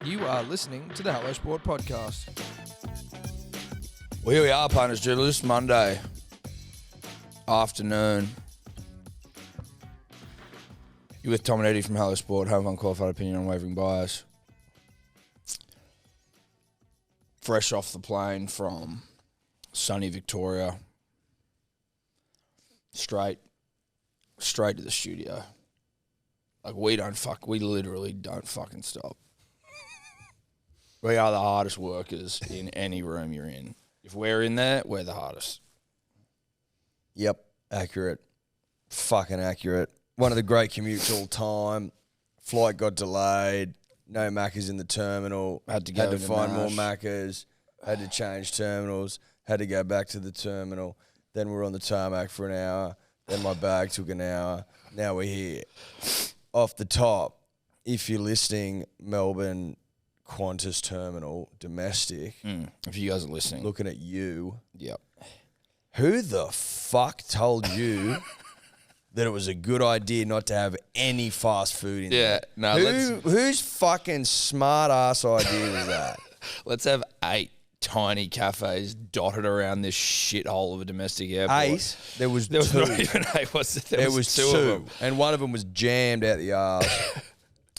You are listening to the Hello Sport Podcast. Well, here we are, partners. Dribbles, Monday afternoon. You're with Tom and Eddie from Hello Sport, home of unqualified opinion, unwavering bias. Fresh off the plane from sunny Victoria. Straight to the studio. Like, we literally don't fucking stop. We are the hardest workers in any room you're in. If we're in there, we're the hardest. Yep, accurate. Fucking accurate. One of the great commutes all time. Flight got delayed. No Maccas in the terminal. Had to find more Maccas. Had to change terminals. Had to go back to the terminal. Then we're on the tarmac for an hour. Then my bag took an hour. Now we're here. Off the top, if you're listening, Melbourne Qantas Terminal, domestic. If you guys are listening. Looking at you. Yep. Who the fuck told you that it was a good idea not to have any fast food in there? No, whose fucking smart ass idea was that? Let's have 8 tiny cafes dotted around this shithole of a domestic airport. 8? There was 2. There was not even 8, was it? There was 2 of them. And one of them was jammed out the arse.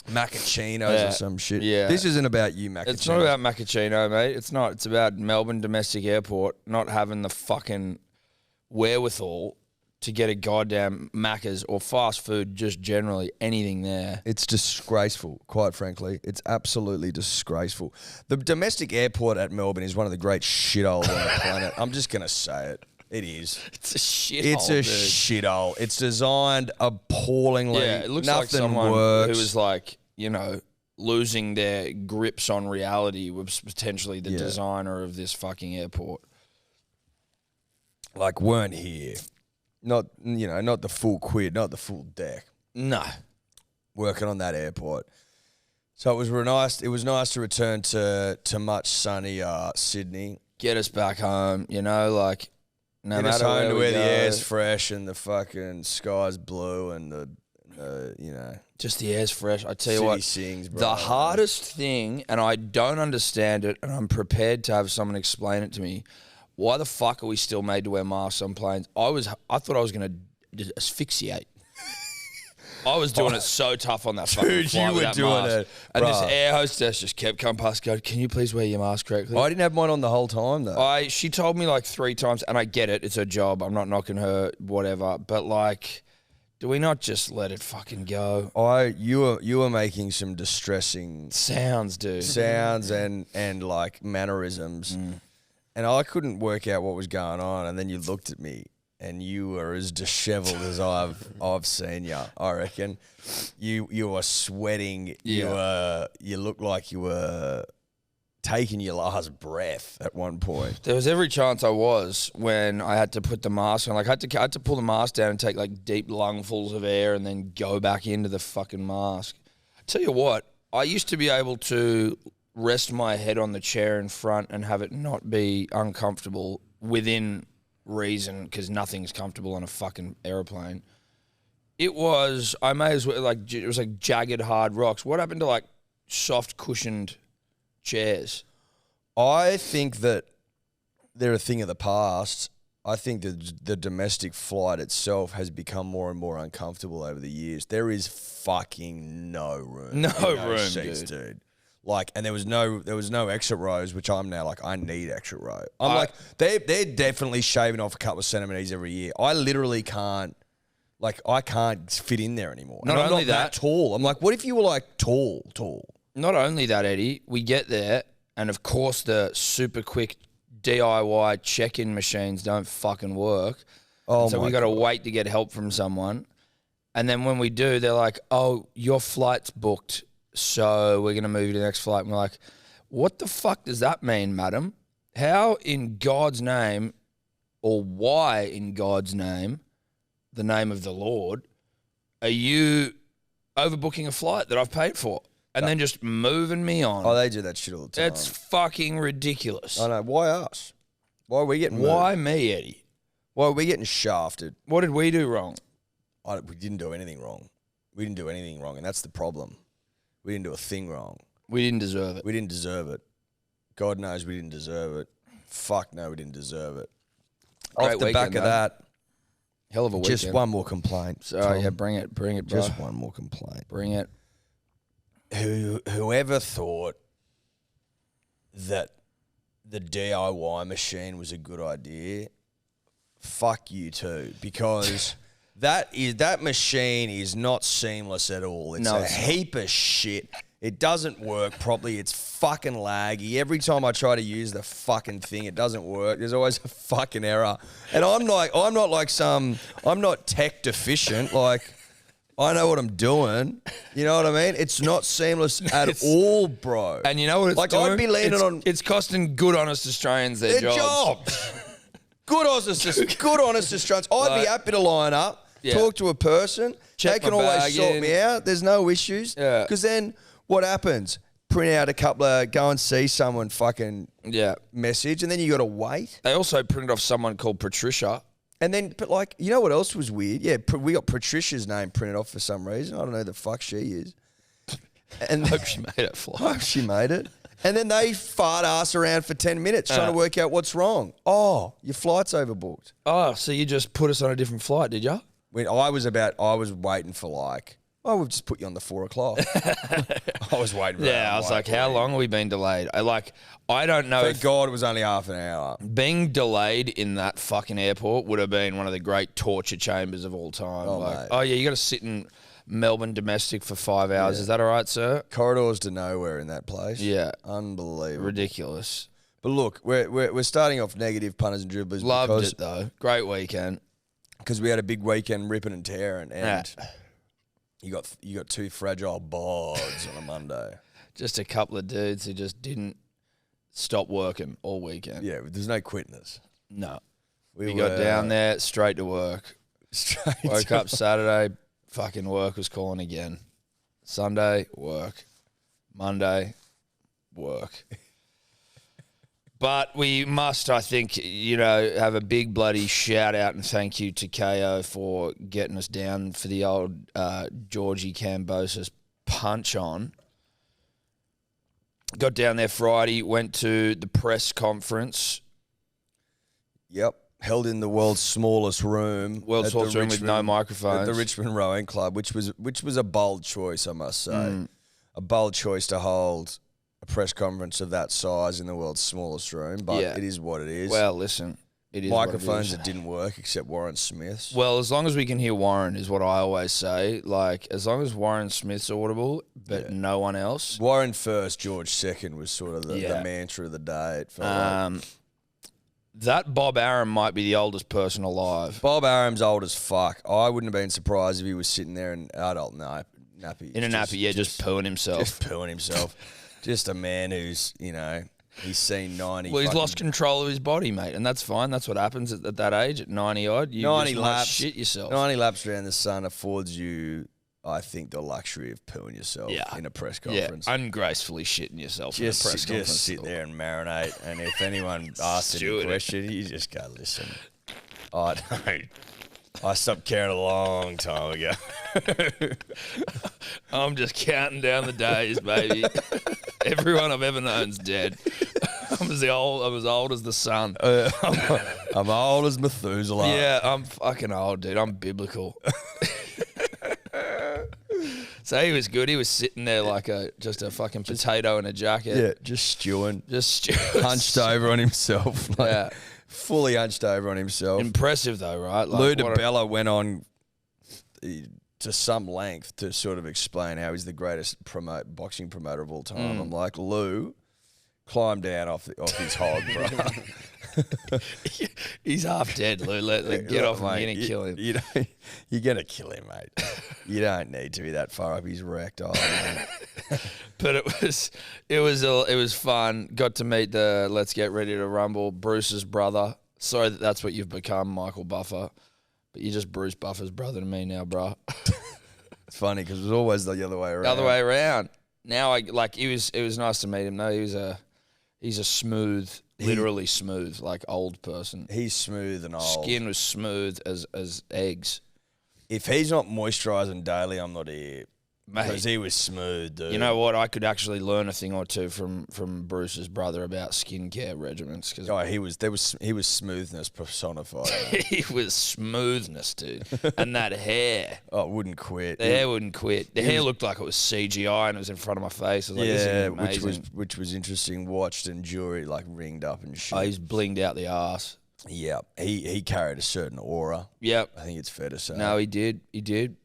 Macchinos or some shit. Yeah. This isn't about you, Macchinos. It's not about Macchiino, mate. It's not. It's about Melbourne domestic airport not having the fucking wherewithal to get a goddamn Macca's or fast food, just generally anything there. It's disgraceful, quite frankly. It's absolutely disgraceful. The domestic airport at Melbourne is one of the great shitholes on the planet. I'm just going to say it. It is. It's a shithole. It's a shithole. It's designed appallingly. Yeah, it looks Nothing like someone works. who was like, losing their grips on reality was potentially the designer of this fucking airport. Like, weren't here. Not the full quid, not the full deck. No. Working on that airport. So it was nice. It was nice to return to much sunny Sydney. Get us back home, no Get us matter home to where the go, air's fresh and the fucking sky's blue and the just the air's fresh. I tell you city what, sings, bro. the hardest thing, and I don't understand it, and I'm prepared to have someone explain it to me. Why the fuck are we still made to wear masks on planes? I thought I was going to asphyxiate. I was doing it so tough on that fucking flight you with were that doing mask. it, and this bruh. air hostess just kept coming past, going, "Can you please wear your mask correctly?" I didn't have mine on the whole time though. She told me like 3 times, and I get it. It's her job. I'm not knocking her, whatever. But like, do we not just let it fucking go? You were making some distressing Sounds, dude. sounds and like mannerisms. And I couldn't work out what was going on. And then you looked at me, and you were as dishevelled as I've seen you. I reckon you were sweating. Yeah. You looked like you were taking your last breath at one point. There was every chance I was when I had to put the mask on. Like I had to pull the mask down and take like deep lungfuls of air and then go back into the fucking mask. I tell you what, I used to be able to rest my head on the chair in front and have it not be uncomfortable within reason, because nothing's comfortable on a fucking aeroplane. It was like jagged hard rocks. What happened to like soft cushioned chairs? I think that they're a thing of the past. I think that the domestic flight itself has become more and more uncomfortable over the years. There is fucking no room. No in those room, seats, dude. Like, and there was no exit rows, which I'm now like, I need exit row. Like, they're definitely shaving off a couple of centimeters every year. I literally can't, like, I can't fit in there anymore. Not and I'm only not that tall. I'm like, what if you were like tall? Not only that, Eddie, we get there, and of course the super quick DIY check-in machines don't fucking work. So we got to wait to get help from someone. And then when we do, they're like, "Oh, your flight's booked, so we're going to move you to the next flight." And we're like, "What the fuck does that mean, madam? How in God's name, or why in God's name, the name of the Lord, are you overbooking a flight that I've paid for?" And then just moving me on. Oh, they do that shit all the time. That's fucking ridiculous. I know. Why us? Why are we getting moved? Why me, Eddie? Why are we getting shafted? What did we do wrong? We didn't do anything wrong. We didn't do anything wrong, and that's the problem. We didn't do a thing wrong. We didn't deserve it. We didn't deserve it. God knows we didn't deserve it. Fuck no, we didn't deserve it. Great Off the weekend, back of though. that, Hell of a weekend. just one more complaint. So, Tom. yeah, bring it, bro. Just one more complaint. Bring it. Whoever thought that the DIY machine was a good idea, fuck you too, because that machine is not seamless at all. It's a heap of shit. It doesn't work properly. It's fucking laggy. Every time I try to use the fucking thing, it doesn't work. There's always a fucking error. And I'm not tech deficient. Like, I know what I'm doing. You know what I mean? It's not seamless at all, bro. And you know what it's like, doing? I'd be leaning on... It's costing good, honest Australians their jobs. Good, honest Australians. I'd be happy to line up, talk to a person. They can always sort me out. There's no issues. Yeah. Because then what happens? Print out a couple of... Go and see someone fucking message, and then you got to wait. They also printed off someone called Patricia. And then, but like, you know what else was weird? Yeah, we got Patricia's name printed off for some reason. I don't know who the fuck she is. And hope she made it fly. Hope she made it. And then they fart ass around for 10 minutes trying to work out what's wrong. Oh, your flight's overbooked. Oh, so you just put us on a different flight, did you? When I was waiting for like, we've just put you on the 4 o'clock. I was waiting for that. Yeah, I was like, how long have we been delayed? I don't know. Thank God it was only half an hour. Being delayed in that fucking airport would have been one of the great torture chambers of all time. Oh, yeah, you got to sit in Melbourne domestic for 5 hours. Yeah. Is that all right, sir? Corridors to nowhere in that place. Yeah. Unbelievable. Ridiculous. But look, we're starting off negative, punters and dribblers. Loved it, though. Great weekend. Because we had a big weekend ripping and tearing. And you got two fragile bods on a Monday. Just a couple of dudes who just didn't stop working all weekend. Yeah, there's no quitting us. No. We got down there, straight to work. Woke up Saturday, fucking work was calling again. Sunday, work. Monday, work. But we must, I think, have a big bloody shout out and thank you to KO for getting us down for the old Georgie Kambosos punch on. Got down there Friday, went to the press conference. Yep. Held in the world's smallest room. World's smallest room with no microphones. At the Richmond Rowing Club, which was a bold choice, I must say. A bold choice to hold a press conference of that size in the world's smallest room, but it is what it is. Well, listen, it is microphones that didn't work except Warren Smith's. Well, as long as we can hear Warren is what I always say. Like, as long as Warren Smith's audible, but no one else. Warren first, George second was sort of the mantra of the day. It felt like. That Bob Arum might be the oldest person alive. Bob Arum's old as fuck. I wouldn't have been surprised if he was sitting there in adult nappy. In a nappy, just pooing himself. Just pooing himself. Just a man who's, he's seen 90. Well, he's lost control of his body, mate, and that's fine. That's what happens at that age, at 90-odd. You 90 just laps, shit yourself. 90 laps around the sun affords you, I think, the luxury of pooing yourself in a press conference. Yeah, ungracefully shitting yourself in a press conference. Just sit there and marinate, and if anyone asks any question, you just go, listen, I stopped caring a long time ago. I'm just counting down the days, baby. Everyone I've ever known's dead. I'm as old as the sun. I'm old as Methuselah. Yeah, I'm fucking old, dude. I'm biblical. So he was good. He was sitting there like just a fucking potato in a jacket. Yeah, just stewing. Hunched over on himself. Fully hunched over on himself. Impressive though, right? Like, Lou DiBella went on to some length to sort of explain how he's the greatest boxing promoter of all time. I'm like, Lou, climb down off his hog, bro. He's half dead, Lou. Get off him. You're going to kill him. You're going to kill him, mate. You don't need to be that far up his wrecked eye. But it was fun. Got to meet the Let's Get Ready to Rumble, Bruce's brother. Sorry that's what you've become, Michael Buffer. But you're just Bruce Buffer's brother to me now, bro. It's funny because it was always the other way around. The other way around. Now it was nice to meet him though. He's a smooth, literally smooth, like old person. He's smooth and old. Skin was smooth as eggs. If he's not moisturising daily, I'm not here. Because he was smooth, dude. You know what? I could actually learn a thing or two from Bruce's brother about skincare regimens. Cause he was smoothness personified. he was smoothness, dude. And that hair. Oh, it wouldn't quit. The hair wouldn't quit. The hair looked like it was CGI and it was in front of my face. I was like, this is amazing. which was interesting. Watched and jury like ringed up and shit. Oh, he's blinged out the arse. Yeah, he carried a certain aura. Yep. I think it's fair to say. No, he did. He did.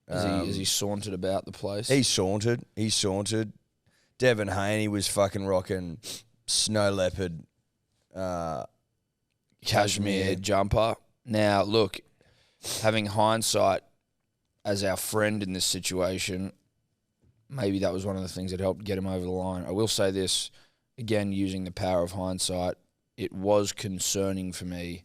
As he sauntered about the place. He sauntered. Devin Haney was fucking rocking snow leopard cashmere jumper. Now, look, having hindsight as our friend in this situation, maybe that was one of the things that helped get him over the line. I will say this, again, using the power of hindsight, it was concerning for me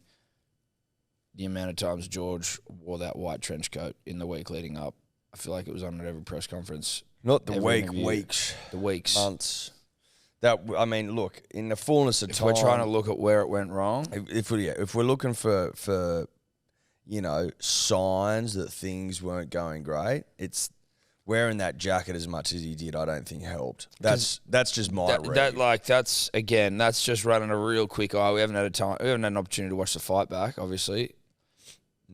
the amount of times George wore that white trench coat in the week leading up. I feel like it was on at every press conference. Not the weeks. The weeks. Months. Look, in the fullness of time. If we're trying to look at where it went wrong. If we're looking for signs that things weren't going great, it's wearing that jacket as much as he did, I don't think helped. That's just my read. That's just running a real quick eye. We haven't had an opportunity to watch the fight back, obviously.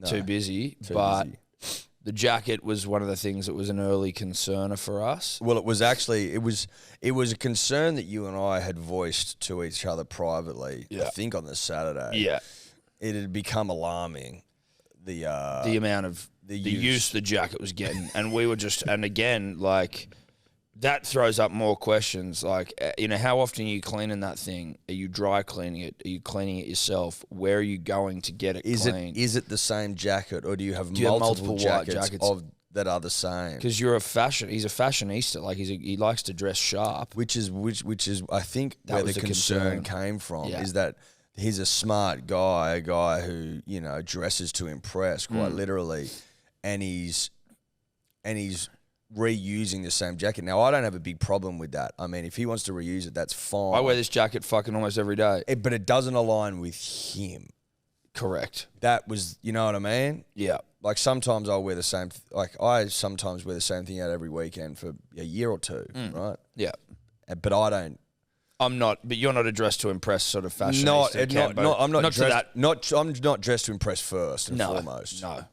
No, too busy. The jacket was one of the things that was an early concerner for us. Well, it was a concern that you and I had voiced to each other privately. Yeah. I think on the Saturday. Yeah, it had become alarming. The amount of the use the jacket was getting, and we were just, and again, like, that throws up more questions. Like, how often are you cleaning that thing? Are you dry cleaning it? Are you cleaning it yourself? Where are you going to get it clean? Is it the same jacket, or do you have multiple jackets that are the same? Because he's a fashionista. Like, he likes to dress sharp. Which is I think where the concern came from is that he's a smart guy, a guy who dresses to impress, quite literally, and he's reusing the same jacket. Now, I don't have a big problem with that. I mean, if he wants to reuse it, that's fine. I wear this jacket fucking almost every day. But it doesn't align with him. Correct. That was, you know what I mean? Yeah. Like, sometimes I'll wear the same, I sometimes wear the same thing out every weekend for a year or two, right? Yeah. But I don't. I'm not, but you're not a dress to impress sort of fashion. I'm not dressed to impress first and foremost. No.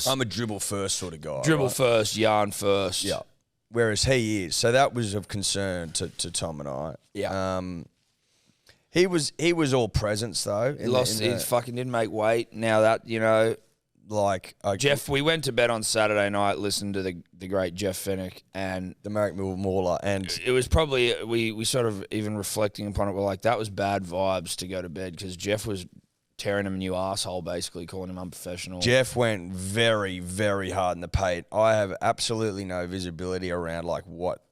I'm a dribble first sort of guy. Dribble first, yarn first. Yeah. Whereas he is. So that was of concern to Tom and I. Yeah. He was all presence though. He fucking didn't make weight. Now that, Jeff, we went to bed on Saturday night, listened to the great Jeff Fennick and the Marek Mauler, and it was probably we sort of, even reflecting upon it, we're like, that was bad vibes to go to bed because Jeff was tearing him a new asshole, basically calling him unprofessional. Jeff went very, very hard in the paint. I have absolutely no visibility around like what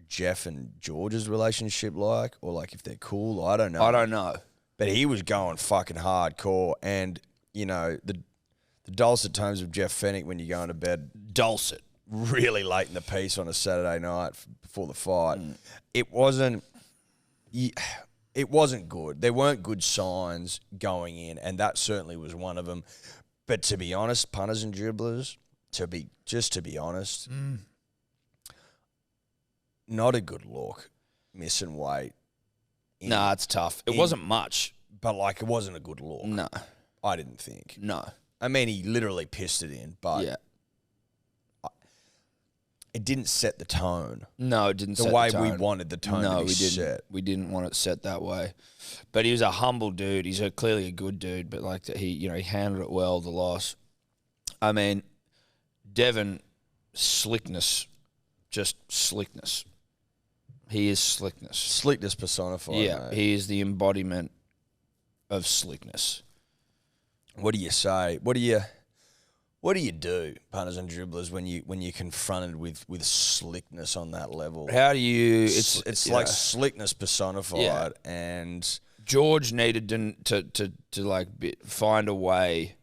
Jeff and George's relationship like, or like if they're cool. I don't know. But he was going fucking hardcore, and the dulcet tones of Jeff Fennick when you're going to bed. Dulcet. Really late in the piece on a Saturday night before the fight. It wasn't good. There weren't good signs going in, and that certainly was one of them. But to be honest, punters and dribblers, to be honest, not a good look, missing weight. Nah, it's tough. It wasn't much. But, it wasn't a good look. No. I didn't think. No. I mean, he literally pissed it in, but it didn't set the tone. No, it didn't set the tone. The way we wanted the tone to be set. We didn't want it set that way. But he was a humble dude. He's clearly a good dude, but he handled it well, the loss. I mean, Devin, slickness, just slickness. He is slickness. Slickness personified, yeah, mate. He is the embodiment of slickness. What do you say? What do you do, punters and dribblers, when you're confronted with slickness on that level? How do you? It's like slickness personified, and George needed to find a way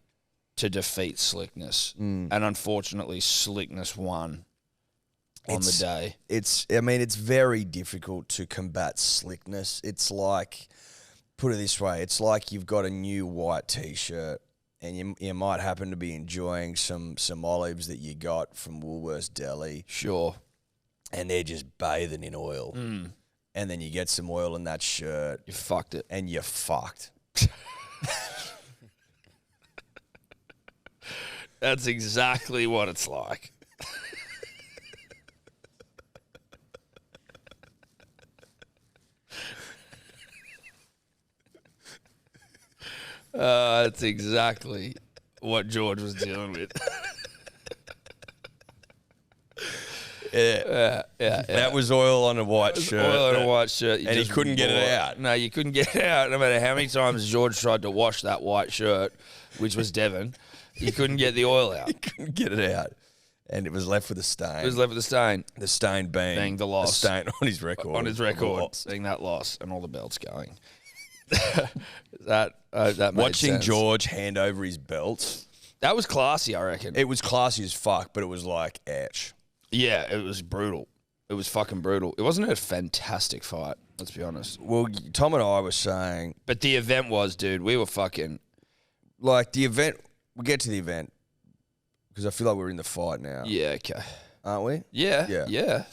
to defeat slickness, and unfortunately, slickness won on the day. It's very difficult to combat slickness. It's like, put it this way, it's like you've got a new white T-shirt and you might happen to be enjoying some olives that you got from Woolworths Deli. Sure. And they're just bathing in oil. Mm. And then you get some oil in that shirt. You fucked it. And you're fucked. That's exactly what it's like. That's exactly what George was dealing with. Yeah. That was oil on a white shirt. Oil on a white shirt. And he couldn't get it out. No, you couldn't get it out. No matter how many times George tried to wash that white shirt, which was Devon, he couldn't get the oil out. He couldn't get it out. And it was left with a stain. It was left with a stain. The stain being the loss. A stain on his record. On his record. Being that loss and all the belts going. that made Watching sense. George hand over his belts. That was classy, I reckon. It was classy as fuck, but it was like, ouch. Yeah, it was brutal. It was fucking brutal. It wasn't a fantastic fight, let's be honest. Well, Tom and I were saying... But the event was, dude, we were fucking... Like, the event... We'll get to the event, because I feel like we're in the fight now. Yeah, okay. Aren't we? Yeah.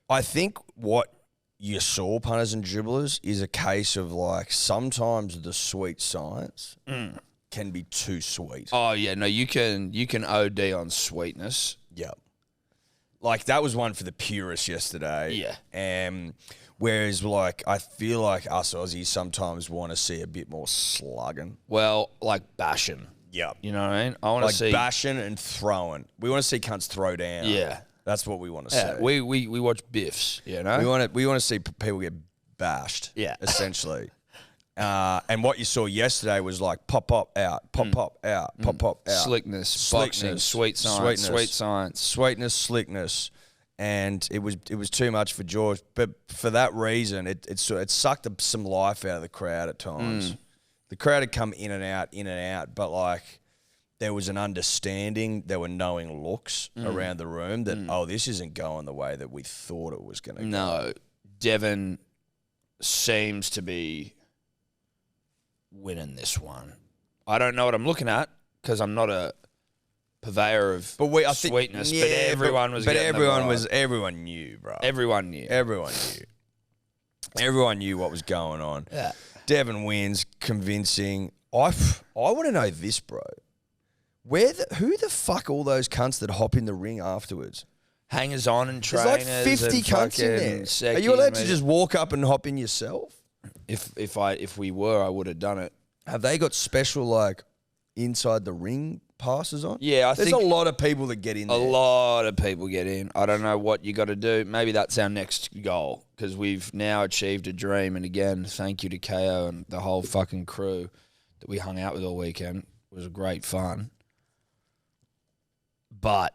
I think what you saw, punters and dribblers, is a case of, like, sometimes the sweet science can be too sweet. Oh, yeah, no, you can OD on sweetness. Yep. Like, that was one for the purists yesterday. Yeah. Whereas, like, I feel like us Aussies sometimes want to see a bit more slugging. Well, like bashing. Yep. You know what I mean? I want to see... Like bashing and throwing. We want to see cunts throw down. Yeah. That's what we want to Yeah, see. we watch Biffs, you know? We want to see people get bashed. Yeah. Essentially. And what you saw yesterday was like pop out, pop out, pop out. Slickness, boxing, sweet science, sweetness, slickness, and it was too much for George. But for that reason, it sucked some life out of the crowd at times. The crowd had come in and out, but like there was an understanding. There were knowing looks around the room that this isn't going the way that we thought it was going to go. No, Devon seems to be winning this one. I don't know what I'm looking at because I'm not a purveyor of sweetness. Yeah, but everyone was. But getting everyone knew, bro. Everyone knew. Everyone knew what was going on. Yeah. Devon wins, convincing. I want to know this, bro. Who the fuck all those cunts that hop in the ring afterwards? Hangers on and trainers. There's like 50 cunts in there. Are you allowed to just walk up and hop in yourself? If we were, I would have done it. Have they got special like inside the ring passes on? Yeah, there's a lot of people that get in there. A lot of people get in. I don't know what you got to do. Maybe that's our next goal because we've now achieved a dream. And again, thank you to KO and the whole fucking crew that we hung out with all weekend. It was great fun. But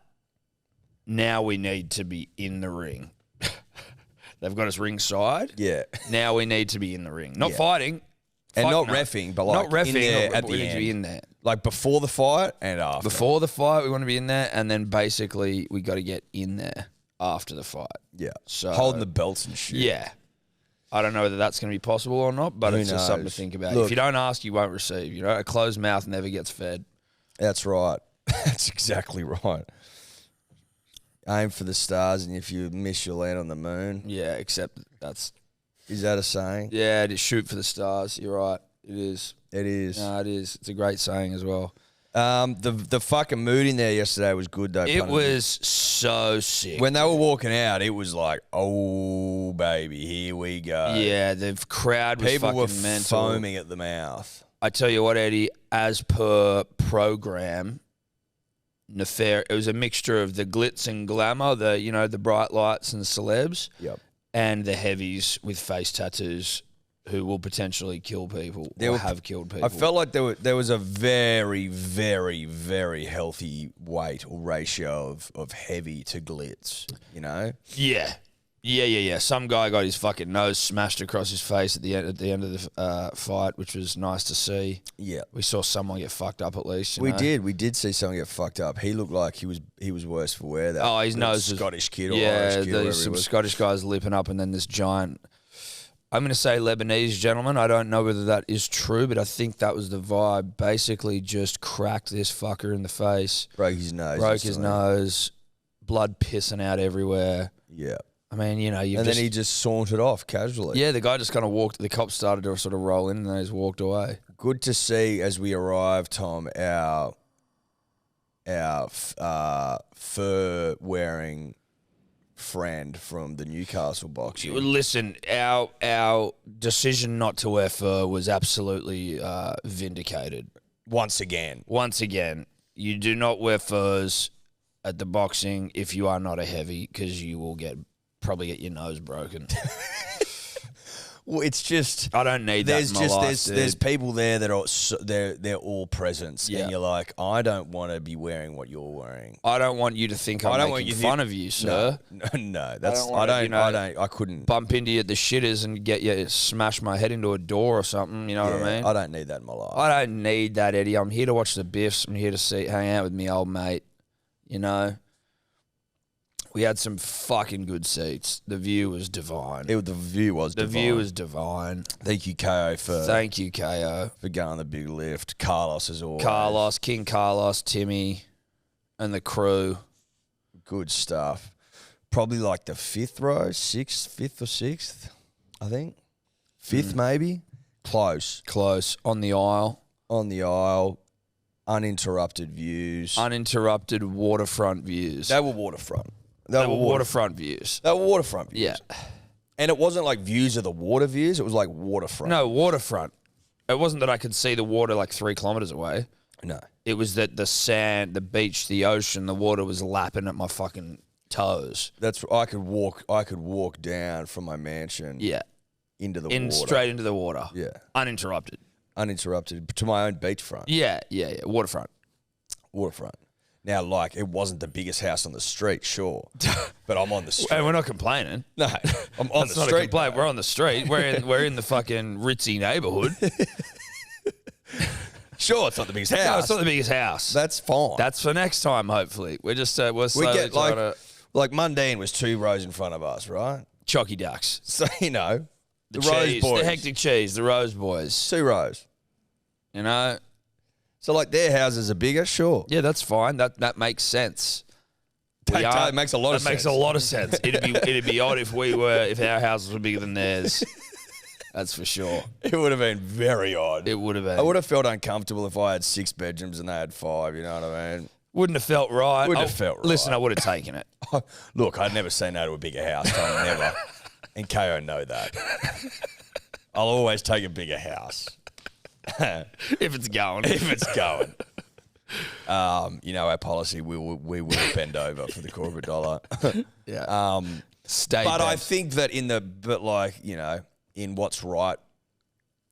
now we need to be in the ring. They've got us ringside. Yeah. Now we need to be in the ring. Not fighting. And not reffing, but like not reffing, in there at we the need end. to be in there. Like before the fight and after. Before the fight, we want to be in there, and then basically we got to get in there after the fight. Yeah. So holding the belts and shit. Yeah. I don't know whether that's going to be possible or not, but it's just something to think about. Look, if you don't ask, you won't receive. You know, a closed mouth never gets fed. That's right. That's exactly right. Aim for the stars, and if you miss, you'll land on the moon. Yeah, except that's... Is that a saying? Yeah, just shoot for the stars. You're right. It is. It is. No, it is. It's a great saying as well. The fucking mood in there yesterday was good, though. It was so sick. When they were walking out, it was like, oh, baby, here we go. Yeah, the crowd was People fucking were mental. foaming at the mouth. I tell you what, Eddie, as per program... It was a mixture of the glitz and glamour, the bright lights and celebs, and the heavies with face tattoos who will potentially kill people have killed people. I felt like there was a very, very, very healthy weight or ratio of heavy to glitz, you know? Yeah. Some guy got his fucking nose smashed across his face at the end of the fight, which was nice to see. Yeah, we saw someone get fucked up at least. We did see someone get fucked up. He looked like he was worse for wear. That his nose was Scottish kid or yeah, Irish kid. There's some Scottish guys lipping up, and then this giant I'm going to say Lebanese gentleman. I don't know whether that is true, but I think that was the vibe. Basically just cracked this fucker in the face. Broke his nose. Blood pissing out everywhere. Yeah. I mean, you know, then he just sauntered off casually. Yeah, the guy just kind of walked. The cops started to sort of roll in and they just walked away. Good to see as we arrive, Tom, our fur-wearing friend from the Newcastle boxing. Listen, our decision not to wear fur was absolutely vindicated. Once again, you do not wear furs at the boxing if you are not a heavy, because you will probably get your nose broken. Well, it's just I don't need that in my life, there's people there that are they're all presents, and you're like, I don't want to be wearing what you're wearing. I don't want you to think I'm making fun of you, sir. No, that's I couldn't bump into you at the shitters and get you smash my head into a door or something. You know what I mean? I don't need that in my life. I don't need that, Eddie. I'm here to watch the Biffs. I'm here to hang out with me old mate. You know. We had some fucking good seats. The view was divine. The view was divine. Thank you, KO, for going the big lift. Carlos, as always. King Carlos, Timmy, and the crew. Good stuff. Probably like the fifth or sixth, I think. Fifth, maybe. Close. On the aisle. Uninterrupted views. Uninterrupted waterfront views. They were waterfront. They were waterfront views. Yeah. And it wasn't like views of the water views. It was like waterfront. No, waterfront. It wasn't that I could see the water like 3 kilometres away. No. It was that the sand, the beach, the ocean, the water was lapping at my fucking toes. I could walk down from my mansion. Yeah. Into the water. Straight into the water. Yeah. Uninterrupted to my own beachfront. Yeah. Waterfront. Now, like, it wasn't the biggest house on the street, sure, but I'm on the street. And we're not complaining. No, I'm on the street. It's not a complaint. We're on the street. We're in the fucking ritzy neighbourhood. Sure, it's not the biggest house. No, it's not the biggest house. That's fine. That's for next time, hopefully. We're just we're slowly trying to... Like Mundine was 2 rows in front of us, right? Chalky ducks. So, you know, the Rose cheese, boys. the hectic cheese, the Rose boys. 2 rows. You know? So, like, their houses are bigger, sure. Yeah, that's fine. That makes sense. That makes a lot of sense. That makes a lot of sense. It'd be odd if our houses were bigger than theirs. That's for sure. It would have been very odd. It would have been. I would have felt uncomfortable if I had 6 bedrooms and they had 5, you know what I mean? Wouldn't have felt right. Listen, I would have taken it. Look, I'd never say no to a bigger house, Tom, never. And KO know that. I'll always take a bigger house. If it's going. You know, our policy, we will bend over for the corporate dollar. Yeah. I think that in what's right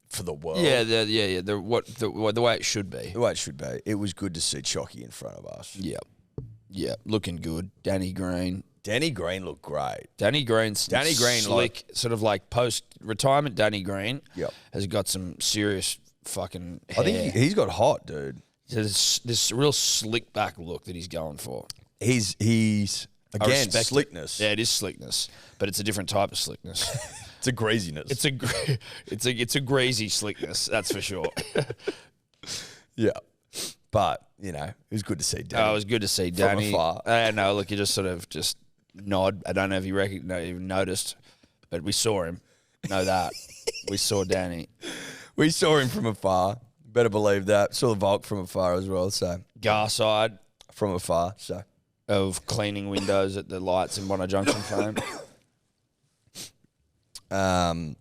for the world. Yeah, the way it should be. The way it should be. It was good to see Chalky in front of us. Yeah, looking good. Danny Green looked great. Danny Green, slick, sort of like post-retirement Danny Green. Yep. Has got some serious fucking hair. I think he's got hot, dude. There's this real slick back look that he's going for. He's again slickness. Yeah, it is slickness, but it's a different type of slickness. It's a greasiness. It's a greasy slickness, that's for sure. Yeah. But, you know, it was good to see Danny. Oh, it was good to see Danny. From afar. No, look, you just sort of nod. I don't know if you even noticed, but we saw him. Know that. We saw Danny. We saw him from afar. Better believe that. Saw the Volk from afar as well, so. Garside. From afar, so. Of cleaning windows at the lights in Bondi Junction fame.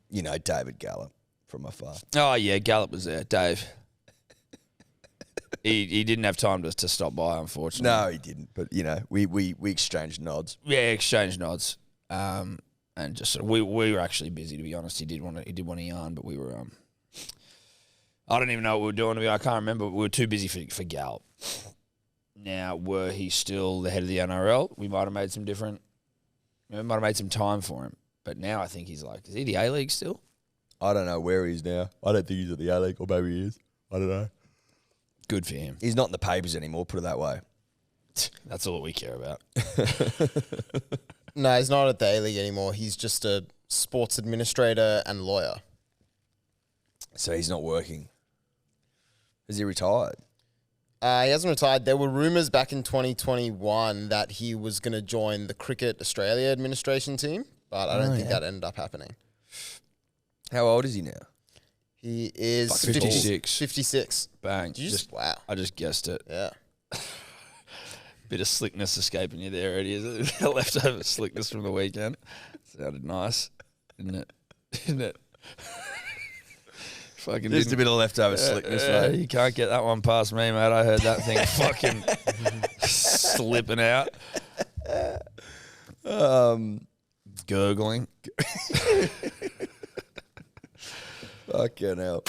You know, David Gallup from afar. Oh, yeah, Gallup was there. Dave. He didn't have time to stop by, unfortunately. No, he didn't. But, you know, we exchanged nods. Yeah, exchanged nods. And just sort of, we were actually busy, to be honest. He did want to yarn, but we were I don't even know what we were doing. I can't remember. We were too busy for Gallup. Now, were he still the head of the NRL, we might have made some time for him. But now I think he's like, is he the A-League still? I don't know where he is now. I don't think he's at the A-League, or maybe he is. I don't know. Good for him. He's not in the papers anymore, put it that way. That's all we care about. No, he's not at the A-League anymore. He's just a sports administrator and lawyer. So he's not working. Is he retired? He hasn't retired. There were rumours back in 2021 that he was going to join the Cricket Australia administration team, but I don't think that ended up happening. How old is he now? He is 56. 56. Bang. Wow. I just guessed it. Yeah. Bit of slickness escaping you there, Eddie. Is it? Leftover slickness from the weekend. Sounded nice, didn't it? Isn't it? Fucking Just a bit of leftover slickness, mate. You can't get that one past me, mate. I heard that thing fucking slipping out. Gurgling. Fucking hell.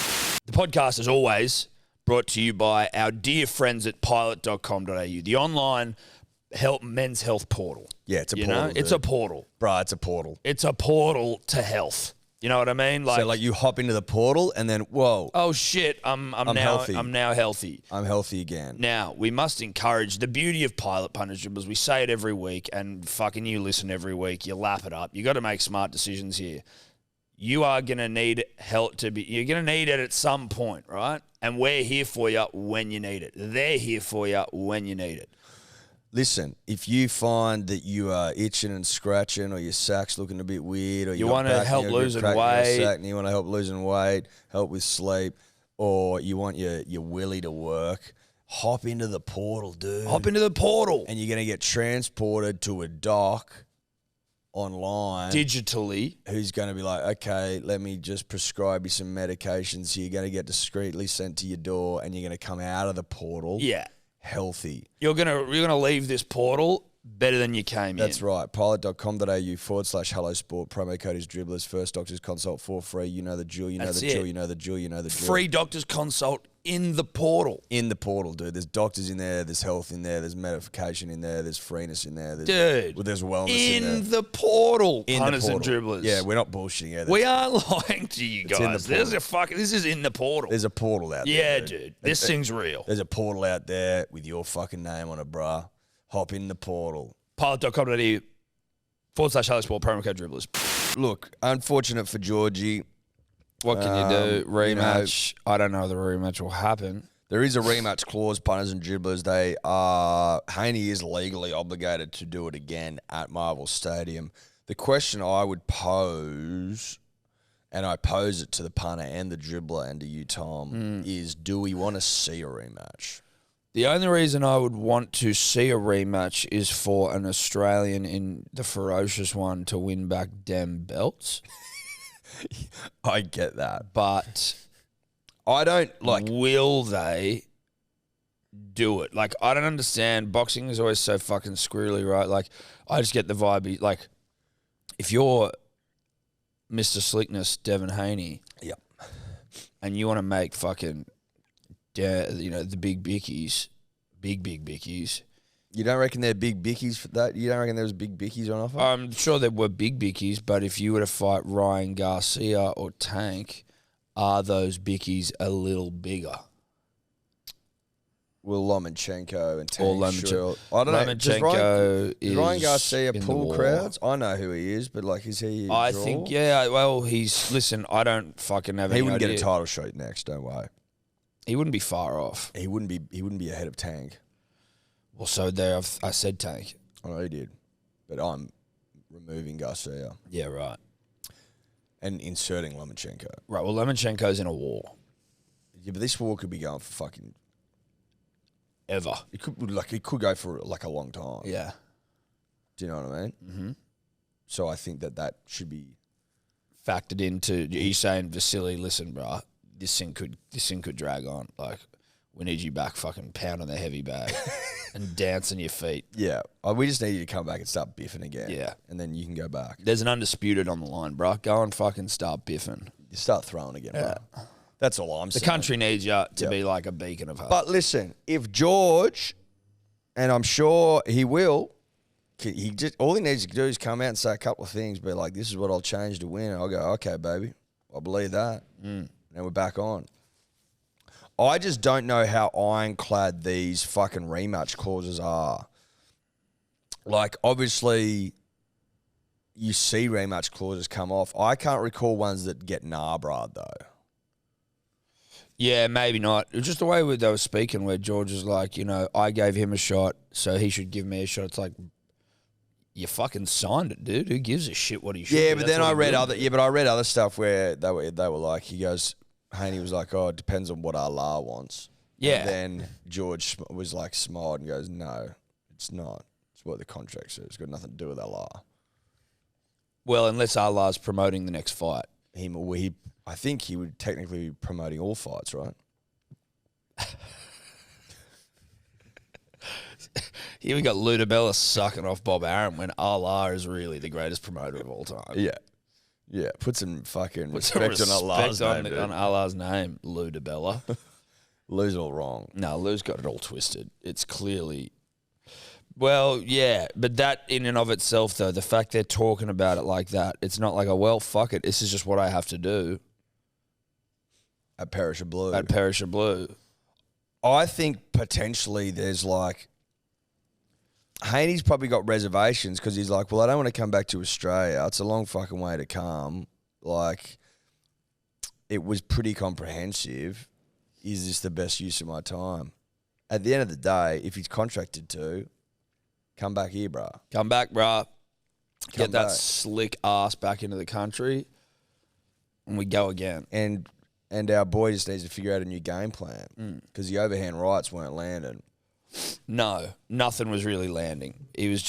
The podcast, as always, brought to you by our dear friends at pilot.com.au, the online men's health portal. Yeah, it's a portal. It's a portal. Bruh, it's a portal. It's a portal to health. You know what I mean? So you hop into the portal and then, whoa. Oh shit, I'm now healthy. I'm now healthy. I'm healthy again. Now, we must encourage the beauty of Pilot Punters Dribbles. We say it every week, and fucking you listen every week. You lap it up. You got to make smart decisions here. You are going to need help you're going to need it at some point, right? And we're here for you when you need it. They're here for you when you need it. Listen, if you find that you are itching and scratching, or your sack's looking a bit weird, or you want to help losing weight, and you want to help losing weight, help with sleep, or you want your willy to work, hop into the portal, dude. Hop into the portal. And you're going to get transported to a doc online. Digitally. Who's going to be like, okay, let me just prescribe you some medications. So you're going to get discreetly sent to your door, and you're going to come out of the portal. Yeah. Healthy. You're gonna leave this portal better than you came in. That's right. Pilot.com.au/hello sport. Promo code is Dribblers. First doctor's consult for free. You know the drill. You know the drill. You know the drill. You know the drill. Free doctor's consult in the portal. In the portal, dude. There's doctors in there. There's health in there. There's medication in there. There's freeness in there. Dude. There's wellness in there. In the portal. In Punters the portal. and dribblers. Yeah, we're not bullshitting here. We aren't lying to you guys. This is in the portal. There's a portal out there. Yeah, dude. This thing's real. There's a portal out there with your fucking name on it, bruh. Hop in the portal. Pilot.com.au/hello sport. Promo code dribblers. Look, unfortunate for Georgie. What can you do? Rematch. I don't know if the rematch will happen. There is a rematch clause, punters and dribblers. Haney is legally obligated to do it again at Marvel Stadium. The question I would pose, and I pose it to the punter and the dribbler and to you, Tom, is do we want to see a rematch? The only reason I would want to see a rematch is for an Australian in the ferocious one to win back dem belts. I get that. But I don't like. Will they do it? Like, I don't understand. Boxing is always so fucking squirrely, right? Like, I just get the vibe. Like, if you're Mr. Slickness, Devin Haney, yep, and you want to make fucking, the big bickies, big bickies. You don't reckon they're big bickies for that? You don't reckon there was big bickies on offer? I'm sure there were big bickies, but if you were to fight Ryan Garcia or Tank, are those bickies a little bigger? Will Lomachenko and Tank or Lomachenko? I don't know. Lomachenko is Ryan Garcia in pull crowds? I know who he is, but like, is he? I think, yeah. Well, listen. I don't fucking have any idea. He wouldn't get a title shot next. Don't worry. He wouldn't be far off. He wouldn't be ahead of Tank. Well, so there, I said Tank. I know he did, but I'm removing Garcia. Yeah, right. And inserting Lomachenko. Right. Well, Lomachenko's in a war. Yeah, but this war could be going for fucking ever. It could go for like a long time. Yeah. Do you know what I mean? Mm-hmm. So I think that should be factored into. You saying, Vasily, listen, bro, this thing could drag on. Like, we need you back, fucking pounding the heavy bag and dancing your feet. Yeah. We just need you to come back and start biffing again. Yeah. And then you can go back. There's an undisputed on the line, bro. Go and fucking start biffing. You start throwing again, bro. That's all I'm saying. The country needs you to be like a beacon of hope. But listen, if George, and I'm sure he will, all he needs to do is come out and say a couple of things, be like, this is what I'll change to win. And I'll go, okay, baby, I believe that. And we're back on. I just don't know how ironclad these fucking rematch clauses are. Like, obviously, you see rematch clauses come off. I can't recall ones that get nah-bra'd, though. Yeah, maybe not. It was just the way they were speaking where George was like, I gave him a shot, so he should give me a shot. It's like, you fucking signed it, dude. Who gives a shit what he should do? Yeah, but then I read other stuff where they were like, Haney was like, oh, it depends on what Allah wants. Yeah. And then George was like, smiled and goes, no, it's not. It's what the contract says. It's got nothing to do with Allah. Well, unless Allah's promoting the next fight. I think he would technically be promoting all fights, right? Here we got Ludabella sucking off Bob Arum when Allah is really the greatest promoter of all time. Yeah. Yeah, put some fucking respect on Allah's name, Ludabella. Lou's all wrong. No, Lou's got it all twisted. It's clearly... Well, yeah, but that in and of itself, though, the fact they're talking about it like that, it's not like, fuck it, this is just what I have to do. At Parish of Blue. I think potentially there's like... Haney's probably got reservations because he's like, well, I don't want to come back to Australia. It's a long fucking way to come. Like, it was pretty comprehensive. Is this the best use of my time? At the end of the day, if he's contracted to, come back here, bruh. Come back, bruh. Get that slick ass back into the country, and we go again. And our boy just needs to figure out a new game plan because the overhand rights weren't landing. No, nothing was really landing. There was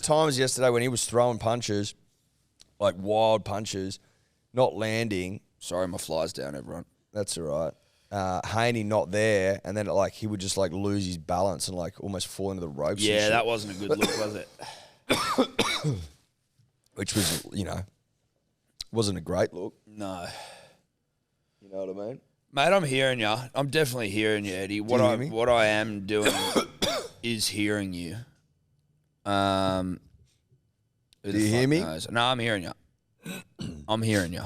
times yesterday when he was throwing punches, like wild punches, not landing. Sorry, my fly's down, everyone. That's all right. Haney not there, and then he would just lose his balance and almost fall into the ropes. Yeah, that wasn't a good look, was it? Which was, wasn't a great look. No. You know what I mean? Mate, I'm hearing you. I'm definitely hearing you, Eddie. What I am doing is hearing you. Do you hear me? Knows? No, I'm hearing you. I'm hearing you.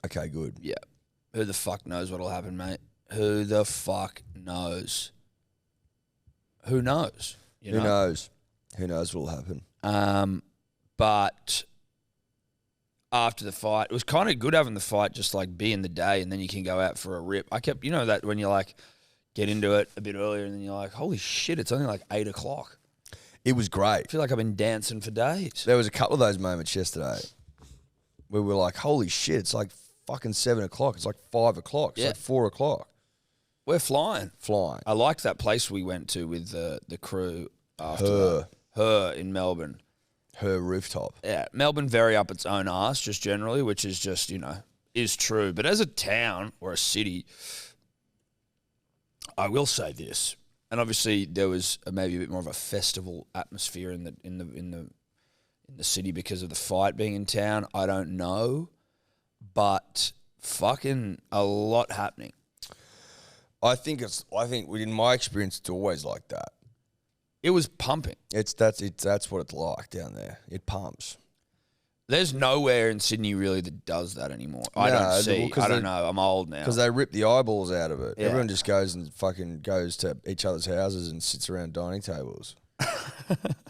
Okay, good. Yeah. Who the fuck knows what'll happen, mate? Who the fuck knows? Who knows? Who knows? Who knows what'll happen? But after the fight, it was kind of good having the fight just be in the day and then you can go out for a rip. I kept, that when you get into it a bit earlier and then you're like, holy shit, it's only 8 o'clock. It was great. I feel like I've been dancing for days. There was a couple of those moments yesterday where we were like, holy shit, it's fucking 7 o'clock. It's 5 o'clock. It's 4 o'clock. We're flying. I liked that place we went to with the crew after Her in Melbourne. Her rooftop. Yeah, Melbourne very up its own arse just generally, which is just, is true. But as a town or a city, I will say this, and obviously there was maybe a bit more of a festival atmosphere in the city because of the fight being in town. I don't know, but fucking a lot happening. I think in my experience, it's always like that. It was pumping. That's what it's like down there. It pumps. There's nowhere in Sydney really that does that anymore. I don't know. I'm old now. Because they rip the eyeballs out of it. Yeah. Everyone just goes and fucking goes to each other's houses and sits around dining tables.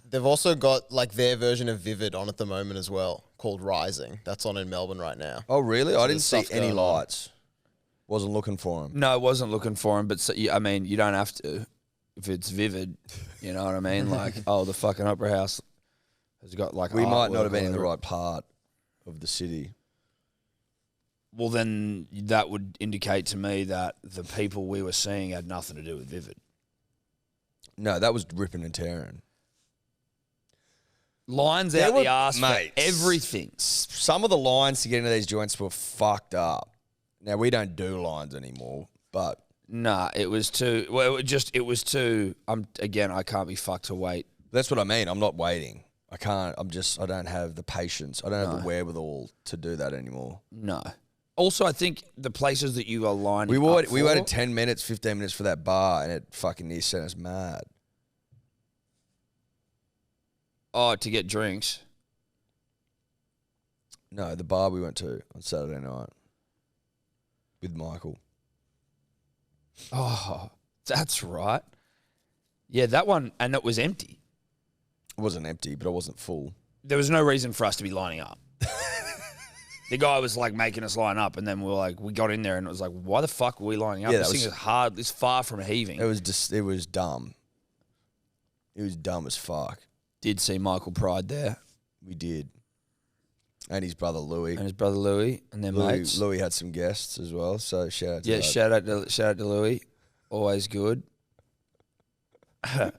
They've also got their version of Vivid on at the moment as well, called Rising. That's on in Melbourne right now. Oh, really? So I didn't see any lights. Wasn't looking for them. No, I wasn't looking for them, but you don't have to. If it's Vivid, you know what I mean? The fucking Opera House has got we might not have been in the right part of the city. Well, then that would indicate to me that the people we were seeing had nothing to do with Vivid. No, that was ripping and tearing. Lines out the arse for everything. Some of the lines to get into these joints were fucked up. Now, we don't do lines anymore, but... Nah, it was too... Well, it was too... I can't be fucked to wait. That's what I mean. I'm not waiting. I can't... I don't have the patience. I don't have the wherewithal to do that anymore. No. Also, I think the places that you are lining we waited 10 minutes, 15 minutes for that bar, and it fucking near sent us mad. Oh, to get drinks? No, the bar we went to on Saturday night with Michael. Oh, that's right. Yeah, that one, and it was empty. It wasn't empty, but it wasn't full. there was no reason for us to be lining up. The guy was like making us line up, and then we got in there, and it was like, why the fuck were we lining up? This thing is hard. It's far from heaving. It was dumb. It was dumb as fuck. Did see Michael Pride there. We did. And his brother Louis. And their mates. Louis had some guests as well, so shout out to that. shout out to Louis. Always good. But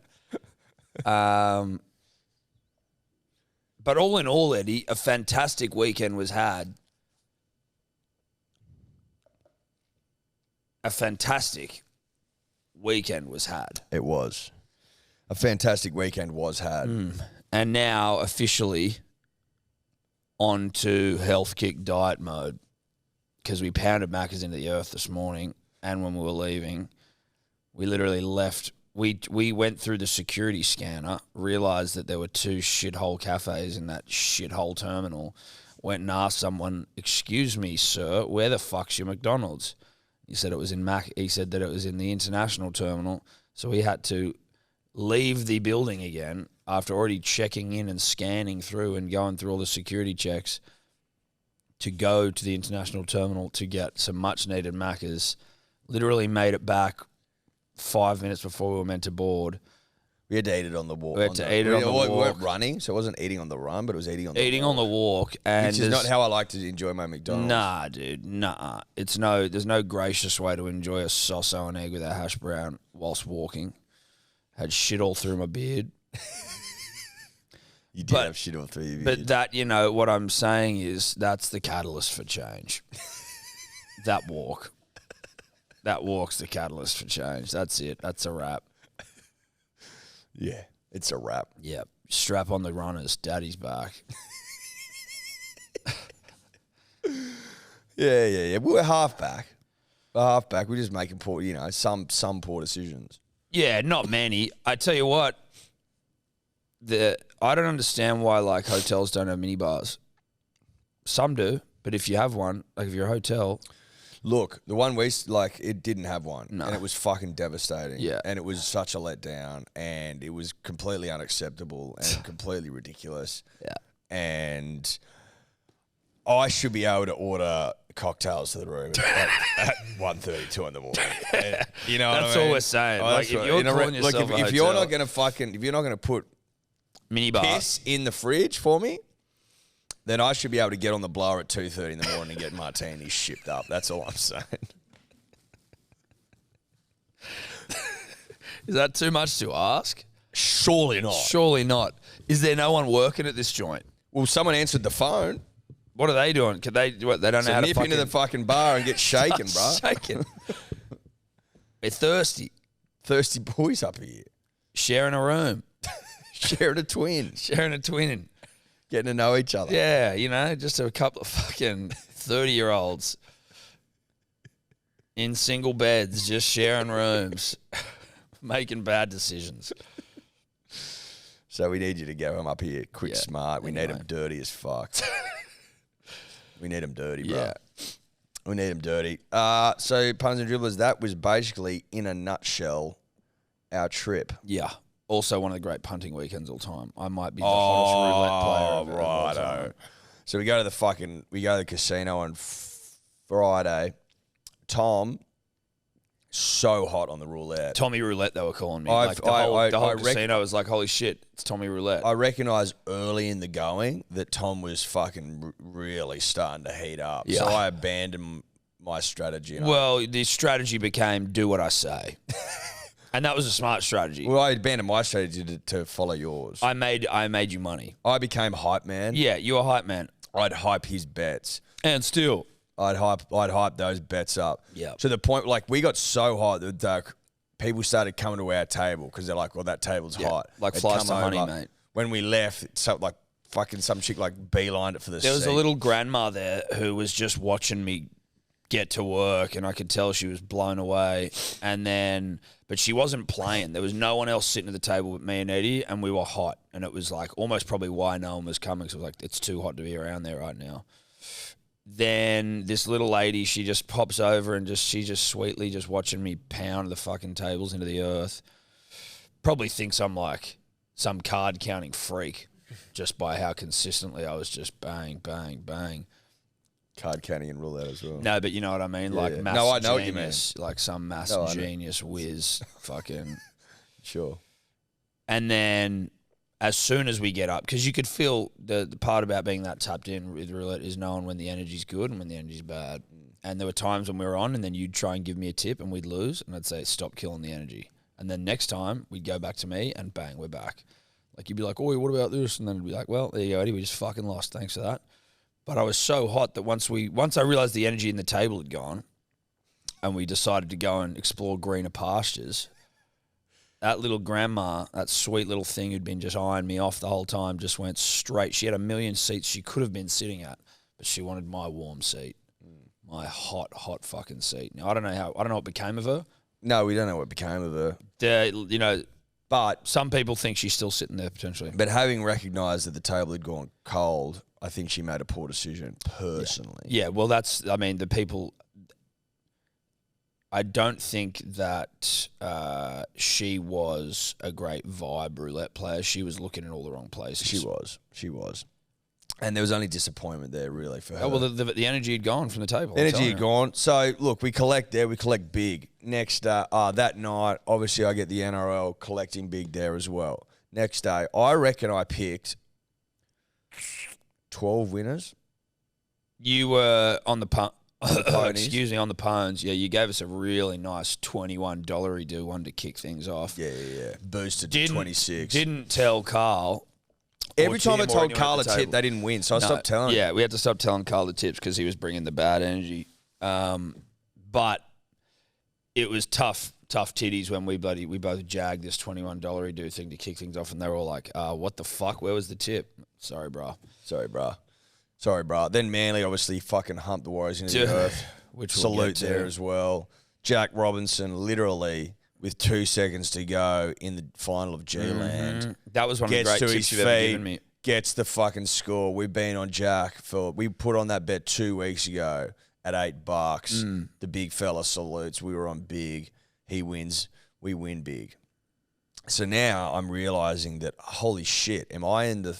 all in all, Eddie, a fantastic weekend was had. A fantastic weekend was had. It was. A fantastic weekend was had. And now officially on to health kick diet mode, because we pounded Macca's into the earth this morning, and when we were leaving, we literally left. We went through the security scanner, realised that there were 2 shithole cafes in that shithole terminal, went and asked someone, "Excuse me, sir, where the fuck's your McDonald's?" He said it was in He said that it was in the international terminal, so we had to leave the building again after already checking in and scanning through and going through all the security checks to go to the international terminal to get some much-needed Macca's. Literally made it back 5 minutes before we were meant to board. We had to eat it on the walk. We weren't running, so it wasn't eating on the run, but it was eating on the walk. Eating on the walk. And which is not how I like to enjoy my McDonald's. Nah, dude, nah. There's no gracious way to enjoy a sausage and egg with a hash brown whilst walking. Had shit all through my beard. You did have shit all through your beard. But that, what I'm saying is that's the catalyst for change. That walk. That walk's the catalyst for change. That's it. That's a wrap. Yeah, it's a wrap. Yep. Strap on the runners. Daddy's back. Yeah. We're half back. We're just making poor, some poor decisions. Yeah, not many. I tell you what, I don't understand why hotels don't have minibars. Some do, but if you have one, if you're a hotel. Look, the one it didn't have one. No. And it was fucking devastating. Yeah. And it was such a letdown, and it was completely unacceptable and completely ridiculous. Yeah. And I should be able to order cocktails to the room at 1:32 in the morning. And, you know That's what I mean? all we're saying. If you're calling yourself a if you're hotel, if you're not gonna put minibar piss in the fridge for me, then I should be able to get on the blower at 2:30 in the morning and get martinis shipped up. That's all I'm saying. Is that too much to ask? Surely not. Surely not. Is there no one working at this joint? Well, someone answered the phone. What are they doing? Could they? What, they don't know how to nip into the fucking bar and get shaken, bro. Shaken. They're thirsty. Thirsty boys up here. Sharing a room. Sharing a twin. Getting to know each other. Yeah, just a couple of fucking 30-year-olds in single beds, just sharing rooms, making bad decisions. So we need you to get them up here quick, smart. We need them dirty as fuck. We need them dirty, bro. Yeah. We need them dirty. So, punters and dribblers, that was basically, in a nutshell, our trip. Yeah. Also one of the great punting weekends all time. I might be the hottest roulette player of all time. So we go to the casino on Friday. Tom, so hot on the roulette. Tommy Roulette, they were calling me. The whole casino was like, holy shit, it's Tommy Roulette. I recognised early in the going that Tom was fucking really starting to heat up. Yeah. So I abandoned my strategy. Well, the strategy became do what I say. And that was a smart strategy. Well, I abandoned my strategy to follow yours. I made you money. I became hype man. Yeah, you were a hype man. I'd hype his bets. And still. I'd hype those bets up. Yeah. To the point, we got so hot that people started coming to our table because they're like, well, that table's hot. Like They'd flies come to honey, over. mate. When we left, fucking some chick beelined it for the There was seat. a little grandma there who was just watching me get to work, and I could tell she was blown away. But she wasn't playing. There was no one else sitting at the table but me and Eddie, and we were hot. And it was almost probably why no one was coming. So it was it's too hot to be around there right now. Then this little lady, she just pops over and she's just sweetly just watching me pound the fucking tables into the earth. Probably thinks I'm some card counting freak. just by how consistently I was just bang, bang, bang. Card canning and roulette as well. No, but you know what I mean? Like, maths no, I know genius, what you mean. like some maths genius whiz. Fucking. Sure. And then as soon as we get up, because you could feel the part about being that tapped in with roulette is knowing when the energy's good and when the energy's bad. And there were times when we were on and then you'd try and give me a tip and we'd lose and I'd say, stop killing the energy. And then next time we'd go back to me and bang, we're back. Like you'd be like, oh, what about this? And then it'd be like, well, there you go, Eddie, we just fucking lost. Thanks for that. But I was so hot that once I realised the energy in the table had gone and we decided to go and explore greener pastures, that little grandma, that sweet little thing who'd been just eyeing me off the whole time, just went straight. She had a million seats she could have been sitting at, but she wanted my warm seat. My hot fucking seat. Now, I don't know what became of her. No, we don't know what became of her. But some people think she's still sitting there potentially. But having recognised that the table had gone cold, I think she made a poor decision personally. Yeah, well, the people... I don't think that she was a great vibe roulette player. She was looking in all the wrong places. She was. And there was only disappointment there, really, for her. Oh, well, the energy had gone from the table. The energy had gone. So, look, we collect there. We collect big. Next, that night, obviously, I get the NRL collecting big there as well. Next day, I reckon I picked 12 winners. You were on the ponies. Excuse me, on the pones. Yeah, you gave us a really nice $21 do one to kick things off. Yeah. Boosted to 26. Didn't tell Carl. Every time I told Carl a tip, they didn't win, so I stopped telling him. Yeah, we had to stop telling Carl the tips because he was bringing the bad energy. But it was tough titties when we both jagged this $21 do thing to kick things off, and they were all like, what the fuck? Where was the tip? Sorry, bro. Then Manly obviously fucking humped the Warriors into the earth. Which salute there as well. Jack Robinson literally with 2 seconds to go in the final of G-Land. That was one of the great tips you've ever given me. Gets the fucking score. We've been on Jack we put on that bet 2 weeks ago at $8. The big fella salutes. We were on big. He wins. We win big. So now I'm realizing that holy shit, am I in the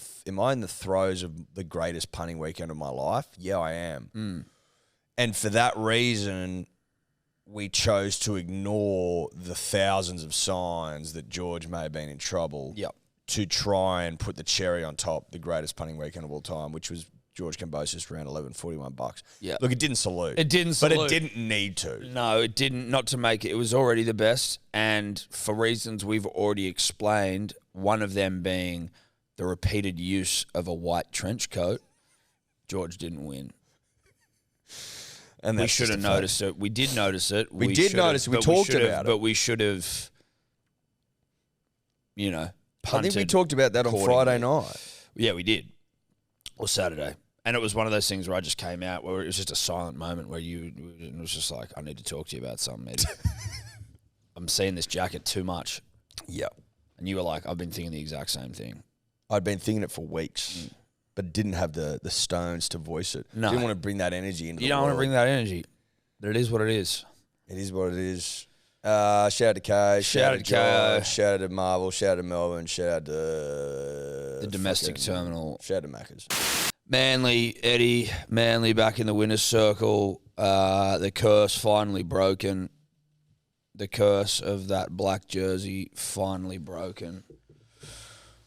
throes of the greatest punting weekend of my life? Yeah, I am. And for that reason, we chose to ignore the thousands of signs that George may have been in trouble to try and put the cherry on top, the greatest punting weekend of all time, which was George Kambosos for around $11.41. Yeah. Look, it didn't salute. It didn't salute. But it didn't need to. No, it didn't. Not to make it. It was already the best. And for reasons we've already explained, one of them being the repeated use of a white trench coat, George didn't win. And we should have noticed it. We did notice it. We did notice it. We talked about it. But we should have, punted. I think we talked about that on Friday night. Yeah, we did. Or Saturday. And it was one of those things where I just came out where it was just a silent moment where it was just like, I need to talk to you about something, Eddie. I'm seeing this jacket too much. Yeah. And you were like, I've been thinking the exact same thing. I'd been thinking it for weeks, but didn't have the stones to voice it. No. Didn't want to bring that energy into the world. You don't want to bring that energy. But it is what it is. It is what it is. Shout out to Kay. Shout out to George. Shout out to Marvel. Shout out to Melbourne. Shout out to the domestic terminal. Shout out to Maccas. Manly, Eddie. Manly back in the winner's circle. The curse finally broken. The curse of that black jersey finally broken.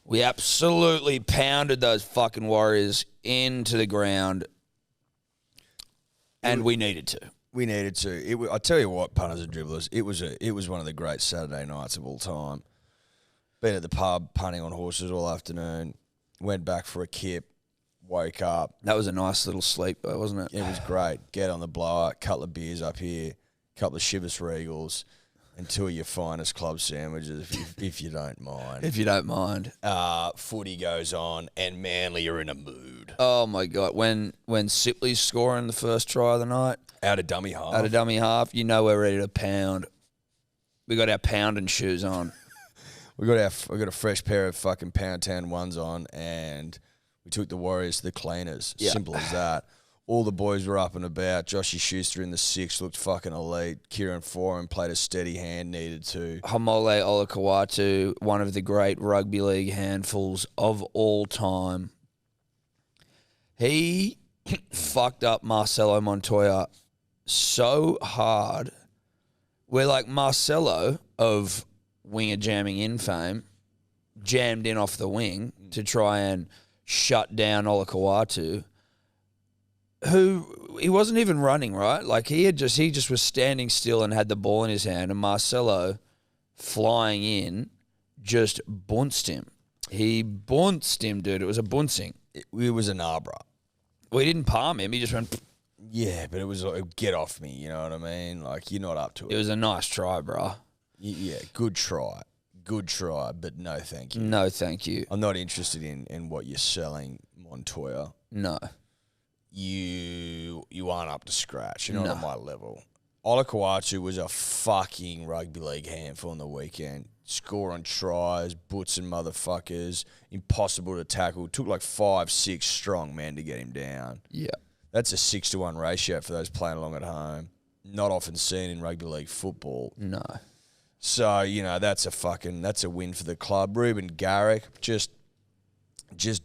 We absolutely pounded those fucking Warriors into the ground, and we needed to. We needed to. I tell you what, punters and dribblers, it was one of the great Saturday nights of all time. Been at the pub, punting on horses all afternoon. Went back for a kip. Woke up. That was a nice little sleep, though, wasn't it? It was great. Get on the blower, couple of beers up here, couple of Chivas Regals, and 2 of your finest club sandwiches, if you don't mind. If you don't mind. Footy goes on, and Manly are in a mood. Oh, my God. When Sipley's scoring the first try of the night. Out of dummy half. You know we're ready to pound. We got our pounding shoes on. we got a fresh pair of fucking Pound Town ones on, and we took the Warriors to the cleaners. Yeah. Simple as that. All the boys were up and about. Joshy Schuster in the 6 looked fucking elite. Kieran Foran played a steady hand, needed to. Hamole Olakawatu, one of the great rugby league handfuls of all time. He fucked up Marcelo Montoya so hard. Where like Marcelo of winger jamming in fame jammed in off the wing to try and shut down Olakawatu, who he wasn't even running, right? Like he just was standing still and had the ball in his hand, and Marcelo flying in just bounced him. He bounced him, dude. It was a bouncing. It was an Abra. Well, he didn't palm him. He just went. Yeah, but it was like, get off me, you know what I mean? Like, you're not up to it. It was a nice try, bro. Yeah, good try. Good try, but no thank you. No, thank you. I'm not interested in what you're selling, Montoya. No. You aren't up to scratch. You're not on my level. Olakawatu was a fucking rugby league handful on the weekend. Scoring tries, butts and motherfuckers, impossible to tackle. Took like 5-6 strong men to get him down. Yeah. That's a 6-to-1 ratio for those playing along at home. Not often seen in rugby league football. No. So, you know, that's a win for the club. Ruben Garrick just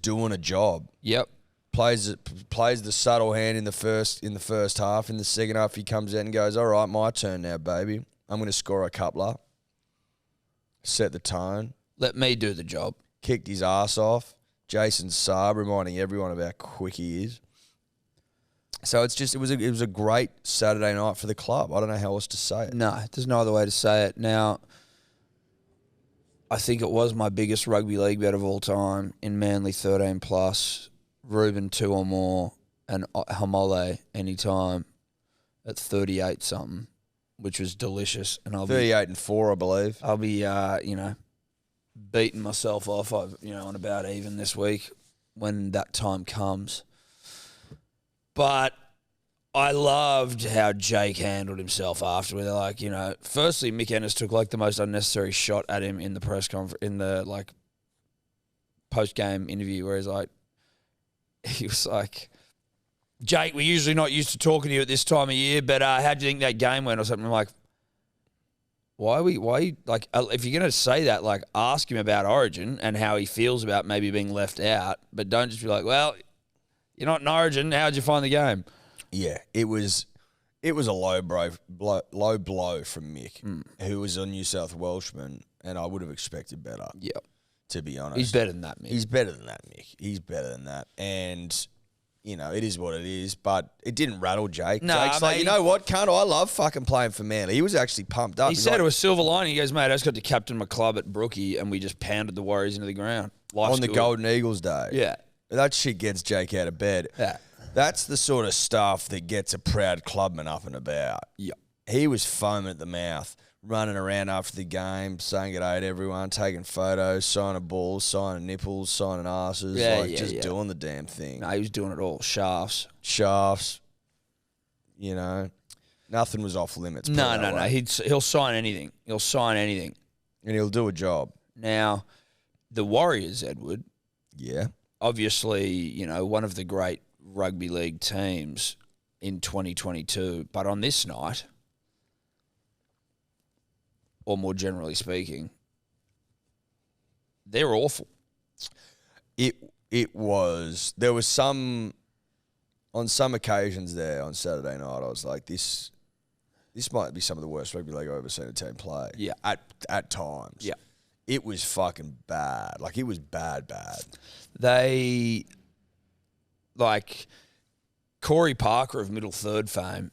doing a job. Yep. Plays the subtle hand in the first half. In the second half, he comes out and goes, all right, my turn now, baby. I'm going to score a coupler. Set the tone. Let me do the job. Kicked his ass off. Jason Saab reminding everyone of how quick he is. So it was a great Saturday night for the club. I don't know how else to say it. No, there's no other way to say it. Now, I think it was my biggest rugby league bet of all time in Manly 13 plus, Ruben 2 or more, and Hamole anytime at 38 something, which was delicious. And I'll 38 and 4, I believe. I'll be beating myself off, on about even this week when that time comes. But I loved how Jake handled himself after. Where they're like, firstly, Mick Ennis took like the most unnecessary shot at him in the press conference, in the like post-game interview, where he was like, Jake, we're usually not used to talking to you at this time of year, but how do you think that game went or something? I'm like, why like, if you're going to say that, like, ask him about Origin and how he feels about maybe being left out, but don't just be like, well, you're not in Origin. How'd you find the game? Yeah, it was a low blow from Mick, who was a New South Welshman, and I would have expected better. Yep. To be honest. He's better than that, Mick. He's better than that, Mick. He's better than that. And, it is what it is, but it didn't rattle Jake. No, Jake's like, you know what, cunt, I love fucking playing for Manly. He was actually pumped up. He said it was silver lining. He goes, mate, I just got to captain my club at Brookie, and we just pounded the Warriors into the ground. Life's on the good. Golden Eagles day. Yeah. That shit gets Jake out of bed. Yeah. That's the sort of stuff that gets a proud clubman up and about. Yep. He was foaming at the mouth, running around after the game, saying good day to everyone, taking photos, signing balls, signing nipples, signing asses, doing the damn thing. No, he was doing it all. Shafts. Nothing was off limits. No. He'll sign anything. He'll sign anything. And he'll do a job. Now, the Warriors, Edward. Yeah. Obviously, one of the great rugby league teams in 2022. But on this night, or more generally speaking, they're awful. It was. There was some, on some occasions there on Saturday night, I was like, this might be some of the worst rugby league I've ever seen a team play. Yeah. At times. Yeah. It was fucking bad. Like, it was bad. They, like, Corey Parker of Middle Third fame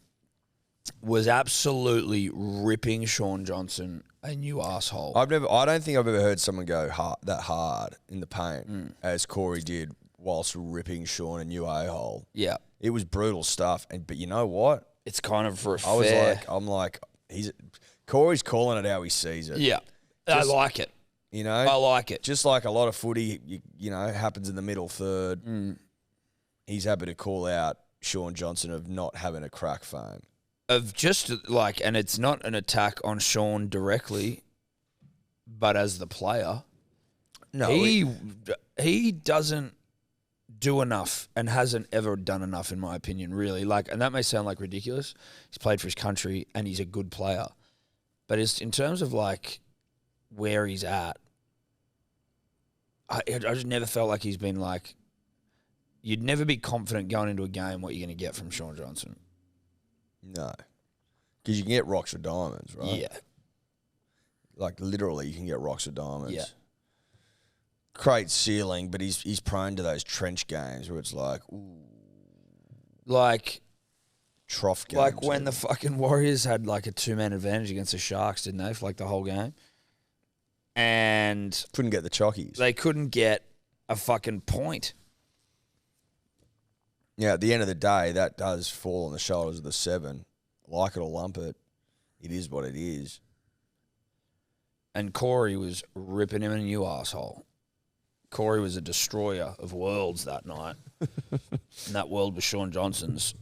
was absolutely ripping Sean Johnson a new asshole. I don't think I've ever heard someone go that hard in the paint as Corey did whilst ripping Sean a new a-hole. Yeah. It was brutal stuff. But you know what? It's kind of for a fair. Corey's calling it how he sees it. Yeah. I like it. I like it. Just like a lot of footy, happens in the middle third. He's happy to call out Sean Johnson of not having a crack phone. Of just like, and it's not an attack on Sean directly, but as the player, no, he doesn't do enough and hasn't ever done enough, in my opinion, really. Like, and that may sound like ridiculous. He's played for his country and he's a good player. But it's in terms of like where he's at, I just never felt like he's been like, you'd never be confident going into a game what you're going to get from Sean Johnson. No. Because you can get rocks or diamonds, right? Yeah. Like, literally, you can get rocks or diamonds. Yeah. Great ceiling, but he's prone to those trench games where it's like, ooh. Like, trough games. like when the fucking Warriors had like a 2-man advantage against the Sharks, didn't they, for like the whole game? And couldn't get the chockies. they couldn't get a fucking point. Yeah, at the end of the day, that does fall on the shoulders of the 7. Like it or lump it, it is what it is. And Corey was ripping him a new asshole. Corey was a destroyer of worlds that night. And that world was Sean Johnson's.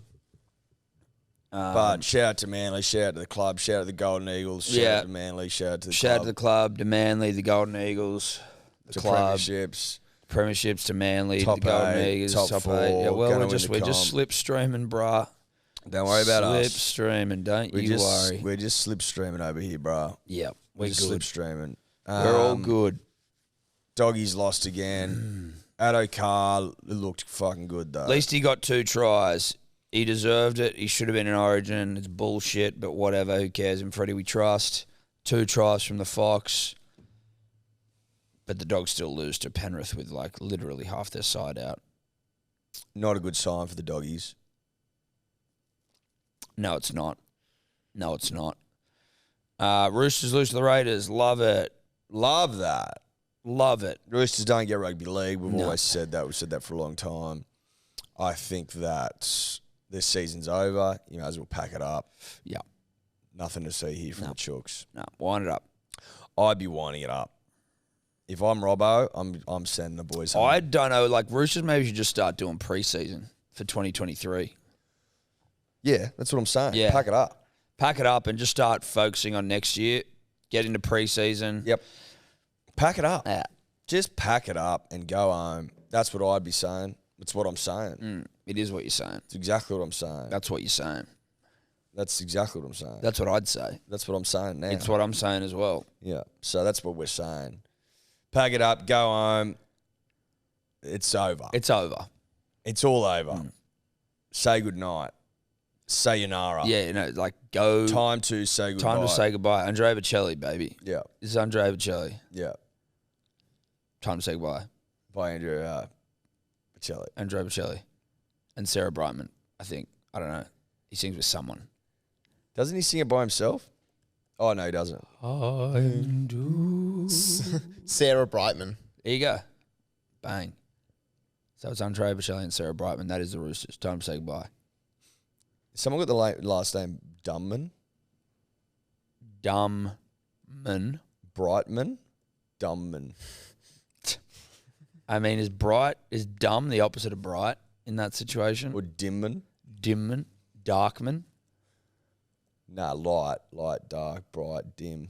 But shout out to Manly, shout out to the club, shout out to the Golden Eagles, shout out to Manly, shout out to the shout club. out to the club, to Manly, the Golden Eagles, the club. Premierships to Manly, top the Golden 8, Eagles, top 4, 8. Yeah, well, we're just comp. slipstreaming, brah. Don't worry about us. Slipstreaming, don't you worry. We're just slipstreaming over here, bro. Yeah, we're just good. Slipstreaming. We're all good. Doggies lost again. Addo Carr looked fucking good, though. At least he got 2 tries. He deserved it. He should have been in Origin. It's bullshit, but whatever. Who cares? And Freddie, we trust. 2 tries from the Fox. But the Dogs still lose to Penrith with, like, literally half their side out. Not a good sign for the Doggies. No, it's not. No, it's not. Roosters lose to the Raiders. Love it. Love that. Love it. Roosters don't get rugby league. We've always said that. We've said that for a long time. I think that this season's over. You might as well pack it up. Yeah. Nothing to see here from the Chooks. No, wind it up. I'd be winding it up. If I'm Robbo, I'm sending the boys home. I don't know. Like, Roosters maybe should just start doing preseason for 2023. Yeah, that's what I'm saying. Yeah. Pack it up. Pack it up and just start focusing on next year. Get into preseason. Yep. Pack it up. Yeah. Just pack it up and go home. That's what I'd be saying. That's what I'm saying. It is what you're saying. It's exactly what I'm saying. That's what you're saying. That's exactly what I'm saying. That's what I'd say. That's what I'm saying now. It's what I'm saying as well. Yeah. So that's what we're saying. Pack it up, go home. It's over. It's over. It's all over. Say goodnight. Sayonara. Yeah, you know, like go. Time to say goodbye. Time to say goodbye. Andrea Bocelli, baby. Yeah. This is Andrea Bocelli. Yeah. Time to say goodbye. By Andrea Bocelli. Andrea Bocelli. And Sarah Brightman, I think. I don't know. He sings with someone. Doesn't he sing it by himself? Oh, no, he doesn't. Sarah Brightman. There you go. Bang. So it's Andrea Bocelli and Sarah Brightman. That is the Roosters. Time to say goodbye. Someone got the last name Dumbman? Dumbman. Brightman? Dumbman. I mean, is dumb the opposite of bright in that situation? Or Dimman? Dimman. Darkman. Nah, light, dark, bright, dim.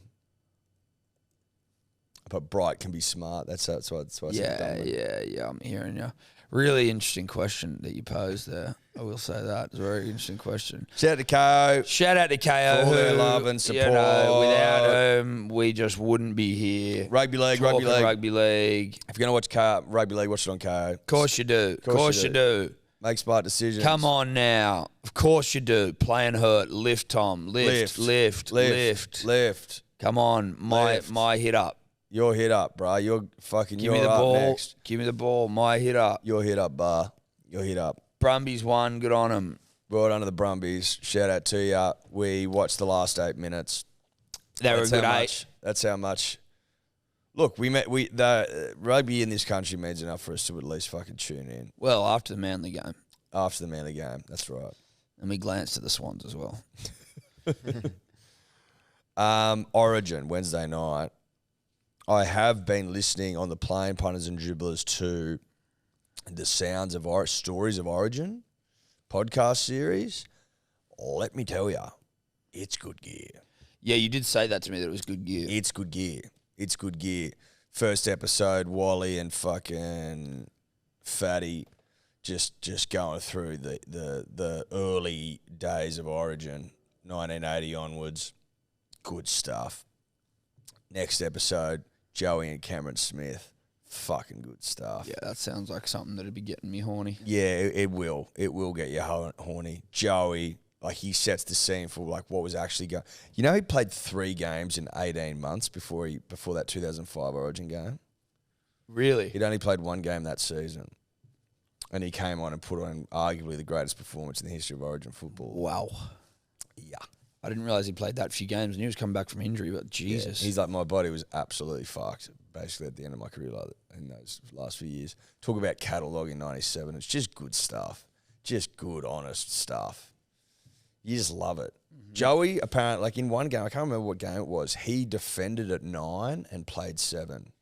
But bright can be smart. That's why I said Dumbman. Yeah. I'm hearing you. Really interesting question that you posed there. I will say that. It's a very interesting question. Shout out to KO. Shout out to KO. For all their love and support. You know, without whom, we just wouldn't be here. Rugby League. Rugby League. If you're going to watch Rugby League, watch it on KO. Of course you do. Of course you do. Make smart decisions. Come on now. Of course you do. Play and hurt. Lift, Tom. Lift. Come on. My hit up. Your hit up, bro. You're fucking. Give me the ball. Next. Give me the ball. My hit up. Your hit up, bar. Your hit up. Brumbies won. Good on them. Well done to the Brumbies. Shout out to you. We watched the last 8 minutes. They were a good 8. That's how much. Look, the rugby in this country means enough for us to at least fucking tune in. Well, after the Manly game. After the Manly game, that's right. And we glanced at the Swans as well. Origin, Wednesday night. I have been listening on the plane, punters and dribblers, to the sounds of stories of Origin podcast series. Let me tell you, it's good gear. Yeah, you did say that to me, that it was good gear. It's good gear. It's good gear. First episode, Wally and fucking Fatty just going through the early days of Origin, 1980 onwards, good stuff. Next episode, Joey and Cameron Smith, fucking good stuff. Yeah, that sounds like something that'd be getting me horny. Yeah, it will. It will get you horny. Joey, like, he sets the scene for like what was actually going. You know, he played 3 games in 18 months before that 2005 Origin game. Really? He'd only played 1 game that season. And he came on and put on arguably the greatest performance in the history of Origin football. Wow. Yeah. I didn't realise he played that few games and he was coming back from injury, but Jesus. Yeah. He's like, my body was absolutely fucked, basically, at the end of my career, like, in those last few years. Talk about catalogue in 97. It's just good stuff. Just good, honest stuff. You just love it. Mm-hmm. Joey, apparently, like, in one game, I can't remember what game it was, he defended at 9 and played 7.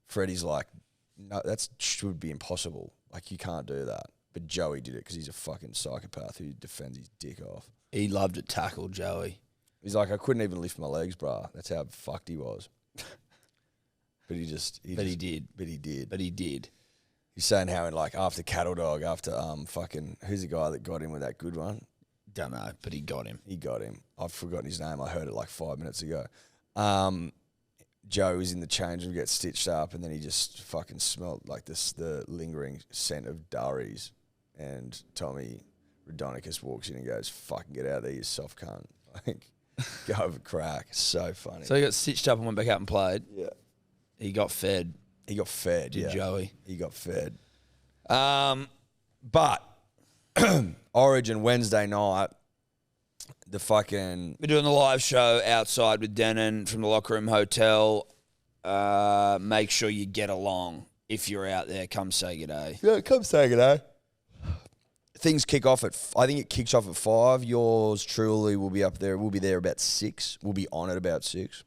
Freddie's like, no, that should be impossible. Like, you can't do that. But Joey did it because he's a fucking psychopath who defends his dick off. He loved to tackle, Joey. He's like, I couldn't even lift my legs, bruh. That's how fucked he was. But he did. He's saying how, in, like, after Cattle Dog, after fucking, who's the guy that got him with that good one? Don't know, but he got him. I've forgotten his name. I heard it like 5 minutes ago. Joe was in the change room, gets stitched up, and then he just fucking smelled like the lingering scent of durries. And Tommy Radonicus walks in and goes, fucking get out of there, you soft cunt. Like, go over crack. So funny. So he got stitched up and went back out and played. Yeah. He got fed. Did Joey. He got fed. But Origin Wednesday night, the fucking... We're doing the live show outside with Denon from the Locker Room Hotel. Make sure you get along. If you're out there, come say good day. Yeah, come say good day. Things kick off I think it kicks off at 5. Yours truly will be up there. We'll be there about 6. We'll be on at about 6.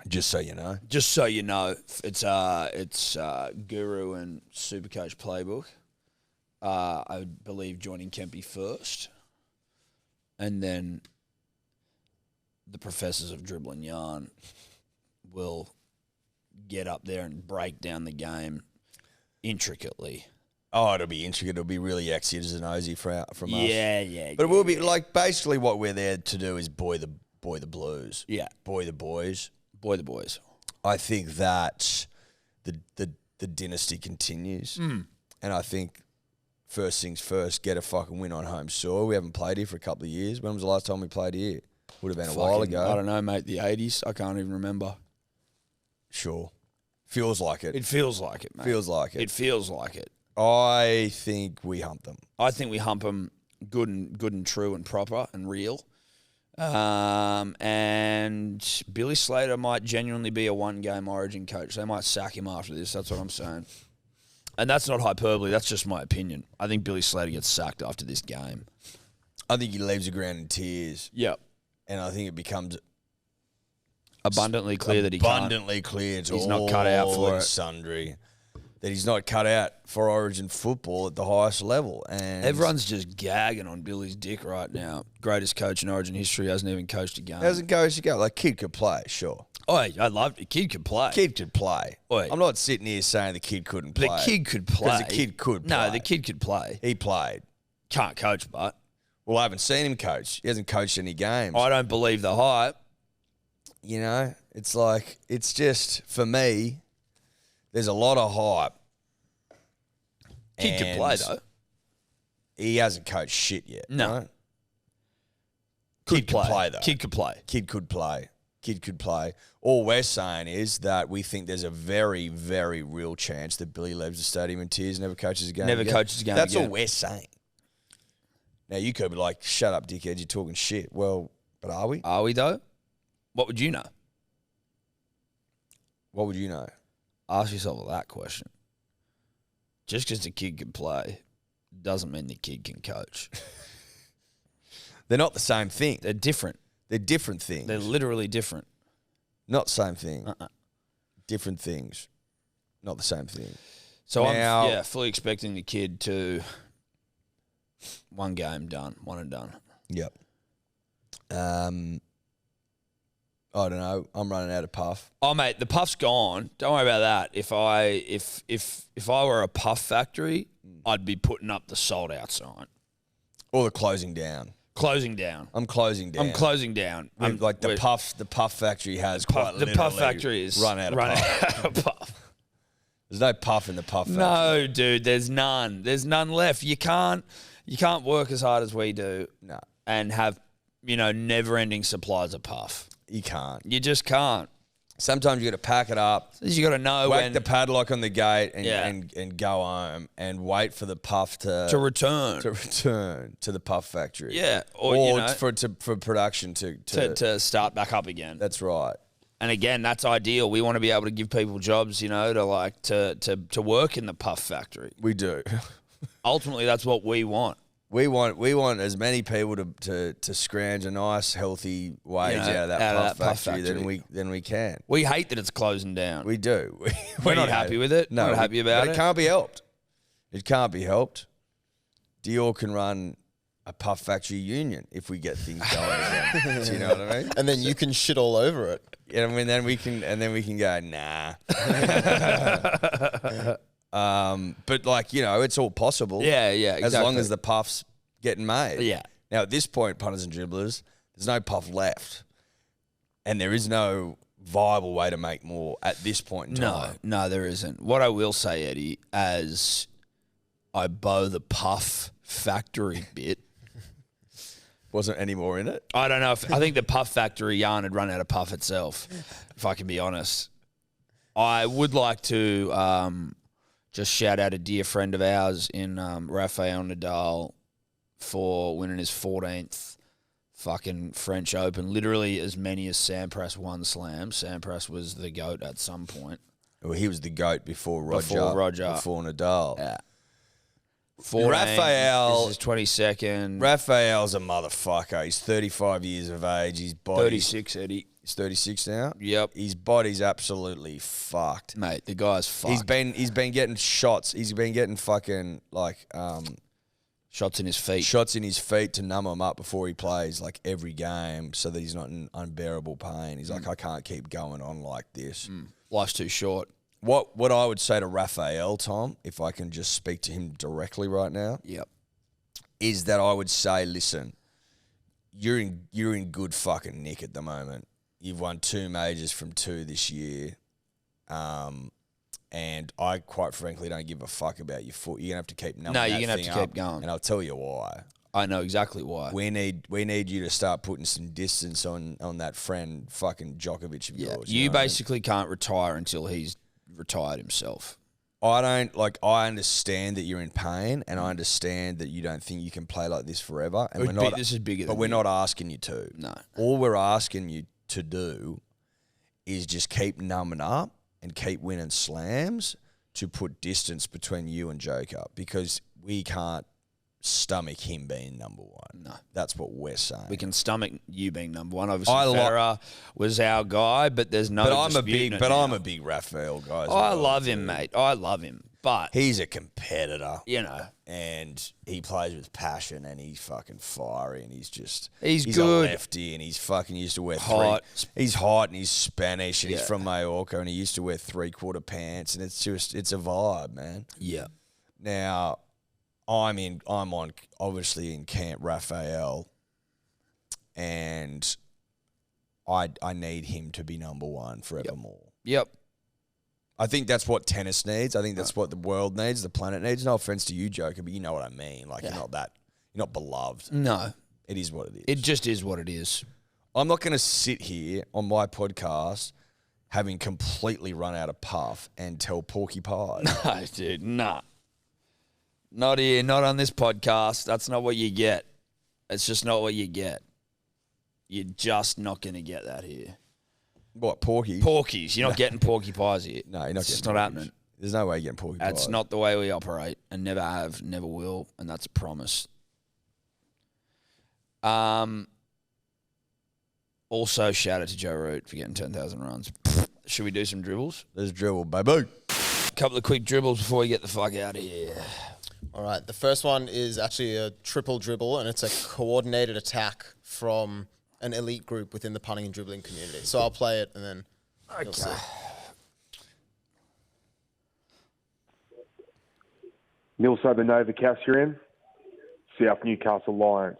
Just so you know. Just so you know, it's Guru and Supercoach Playbook. I believe joining Kempy first. And then the professors of Dribble and Yarn will get up there and break down the game intricately. Oh, it'll be intricate. It'll be really X's and O's from us. Yeah. But it will be like basically what we're there to do is boy the blues. Yeah. Boy the boys. Boy the boys. I think that the dynasty continues. And I think first things first, get a fucking win on home soil. We haven't played here for a couple of years. When was the last time we played here? Would have been a while ago. I don't know, mate. The 80s. I can't even remember. Sure. Feels like it. It feels like it, mate. Feels like it. It feels like it. I think we hump them. I think we hump them good and true and proper and real. And Billy Slater might genuinely be a one-game Origin coach. They might sack him after this. That's what I'm saying. And that's not hyperbole. That's just my opinion. I think Billy Slater gets sacked after this game. I think he leaves the ground in tears. Yep. And I think it becomes abundantly clear that he can't. Abundantly clear. He's not cut out for it. Sundry. That he's not cut out for Origin football at the highest level. And everyone's just gagging on Billy's dick right now. Greatest coach in Origin history, hasn't even coached a game. Hasn't coached a game. Like, kid could play, sure. Oh, I loved it. Kid could play. Kid could play. Oi. I'm not sitting here saying the kid couldn't play. The kid could play. Because the kid could play. No, the kid could play. He played. Can't coach, but. Well, I haven't seen him coach. He hasn't coached any games. I don't believe the hype. You know, it's like, it's just, for me, there's a lot of hype. Kid could play, though. He hasn't coached shit yet. No. Right? Kid could play, though. Kid could play. Kid could play. Kid could play. All we're saying is that we think there's a very, very real chance that Billy leaves the stadium in tears, never coaches a game again. That's again. all we're saying. Now, you could be like, shut up, dickhead, you're talking shit. Well, but are we? Are we, though? What would you know? What would you know? Ask yourself that question. Just because the kid can play doesn't mean the kid can coach. They're not the same thing. They're different. They're different things. They're literally different. Not same thing. Different things. Not the same thing. So now, I'm fully expecting the kid to one game done, one and done. Yep. I don't know. I'm running out of puff. Oh, mate, the puff's gone. Don't worry about that. If I were a puff factory, I'd be putting up the sold out sign. Or the closing down. Closing down. I'm closing down. The puff factory has quite literally the puff factory is run out of puff. There's no puff in the puff factory. No, dude, there's none. There's none left. You can't work as hard as we do. No. And have, never-ending supplies of puff. You can't. You just can't. Sometimes you got to pack it up. You got to know whack when the padlock on the gate and go home and wait for the puff to return to the puff factory. Yeah, for production to start back up again. That's right. And again, that's ideal. We want to be able to give people jobs, to work in the puff factory. We do. Ultimately, that's what we want. We want as many people to scrounge a nice, healthy wage out of that puff factory than we can. We hate that it's closing down. We do. We're not happy with it. No, not happy about it. It can't be helped. It can't be helped. Dior can run a puff factory union if we get things going again. Do you know what I mean? And then you can shit all over it. Yeah, then we can go, nah. But it's all possible. Yeah, exactly. As long as the puff's getting made. Yeah. Now at this point, punters and dribblers, there's no puff left, and there is no viable way to make more at this point in time. No, there isn't. What I will say, Eddie, as I bow the puff factory bit. Wasn't any more in it? I don't know. I think the puff factory yarn had run out of puff itself, if I can be honest. I would like to just shout out a dear friend of ours in Rafael Nadal for winning his 14th fucking French Open. Literally as many as Sampras won slams. Sampras was the GOAT at some point. Well, he was the GOAT before Roger. Before Nadal. Yeah. 14, Rafael. This is 22nd. Rafael's a motherfucker. He's 35 years of age. His body. 36, Eddie. He's 36 now? Yep. His body's absolutely fucked. Mate, the guy's fucked. He's been getting shots. He's been getting fucking shots in his feet. Shots in his feet to numb him up before he plays every game so that he's not in unbearable pain. He's like, I can't keep going on like this. Life's too short. What I would say to Rafael, Tom, if I can just speak to him directly right now, is that I would say, listen, you're in good fucking nick at the moment. You've won 2 majors from 2 this year, and I quite frankly don't give a fuck about your foot. You're gonna have to keep numbing that thing up. No, you're gonna have to keep going, and I'll tell you why. I know exactly why. We need you to start putting some distance on that friend fucking Djokovic of yours. You basically can't retire until he's retired himself. I understand that you're in pain, and I understand that you don't think you can play like this forever. And this is bigger. But we're not asking you to. No. All we're asking you to do is just keep numbing up and keep winning slams to put distance between you and Joker, because we can't stomach him being number 1. No. That's what we're saying. We can stomach you being number 1. Obviously, Federer was our guy, but there's no I'm a big Rafael guy as well. I love him, mate. I love him. But he's a competitor. And he plays with passion, and he's fucking fiery, and he's good. a lefty, and he's fucking used to wear he's hot, and he's Spanish, and he's from Mallorca, and he used to wear 3/4 pants, and it's a vibe, man. Yeah. Now, I'm obviously in camp Rafael, and I need him to be number 1 forevermore. Yep. I think that's what tennis needs. I think that's what the world needs, the planet needs. No offense to you, Joker, but you know what I mean. You're not beloved. No. It is what it is. It just is what it is. I'm not going to sit here on my podcast having completely run out of puff and tell Porky Pie. No, dude, nah. Not here, not on this podcast. That's not what you get. It's just not what you get. You're just not going to get that here. What, Porky? Porkies. You're not getting Porky Pies here. No, you're not. It's just not happening. There's no way you're getting Porky Pies. That's not the way we operate, and never have, never will, and that's a promise. Also, shout out to Joe Root for getting 10,000 runs. Should we do some dribbles? Let's dribble, baby. Couple of quick dribbles before we get the fuck out of here. All right. The first one is actually a triple dribble, and it's a coordinated attack from an elite group within the punting and dribbling community. So I'll play it and then you'll see. Nil Sober Nova Cassian, South Newcastle Lions.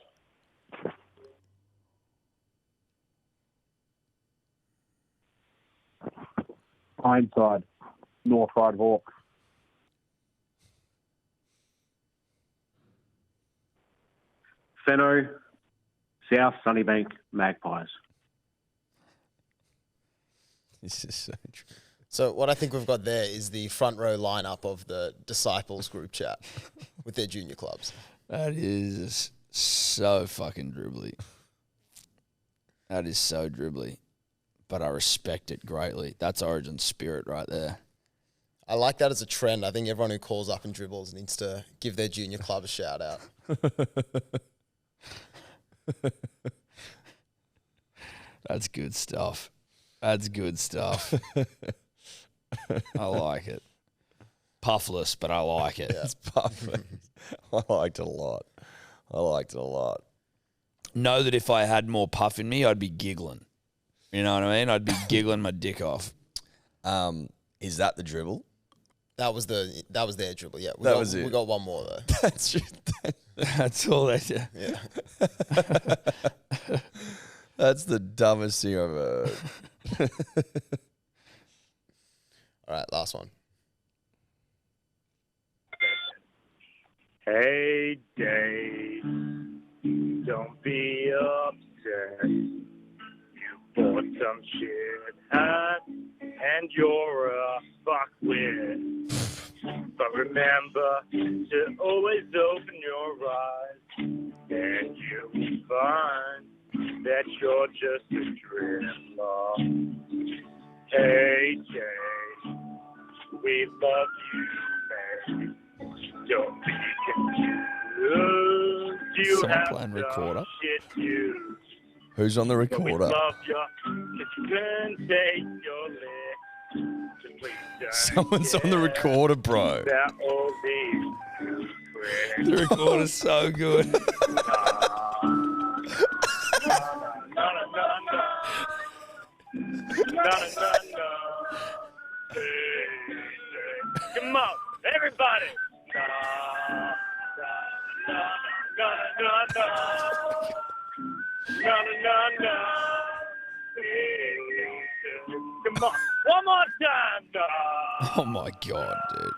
Ironside, North Ryde Hawks. Fenno, South Sunnybank Magpies. This is so true. So what I think we've got there is the front row lineup of the Disciples group chat with their junior clubs. That is so fucking dribbly. That is so dribbly. But I respect it greatly. That's Origin spirit right there. I like that as a trend. I think everyone who calls up and dribbles needs to give their junior club a shout out. That's good stuff. That's good stuff. I like it. Puffless, but I like it. It's puffless. I liked it a lot. Know that if I had more puff in me, I'd be giggling. You know what I mean? I'd be giggling my dick off. Is that the dribble? That was their dribble. Yeah, we got one more though. That's true. That's all they do. Yeah. That's the dumbest thing I've heard. All right, last one. Hey, Dave, don't be upset. You bought some shit hat and you're a fuckwit. But remember to always open your eyes and you'll find that you're just a dribbler. Hey, Jay, we love you, man. Don't be confused. You Someone have playing some recorder? shit you. Who's on the But we recorder? love you 'cause you couldn't take your lick. So please don't Someone's on the care recorder, bro. about all these tricks. The recorder's so good. Come on, everybody. Come on, one more time. Oh my God, dude.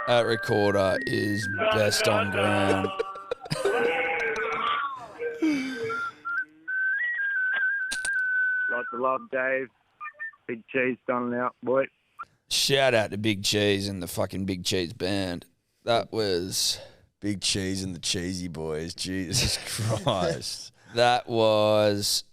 That recorder is best on ground. Lots of love, Dave. Big Cheese done out, boy. Shout out to Big Cheese and the fucking Big Cheese band. That was... Big Cheese and the Cheesy Boys. Jesus Christ. That was...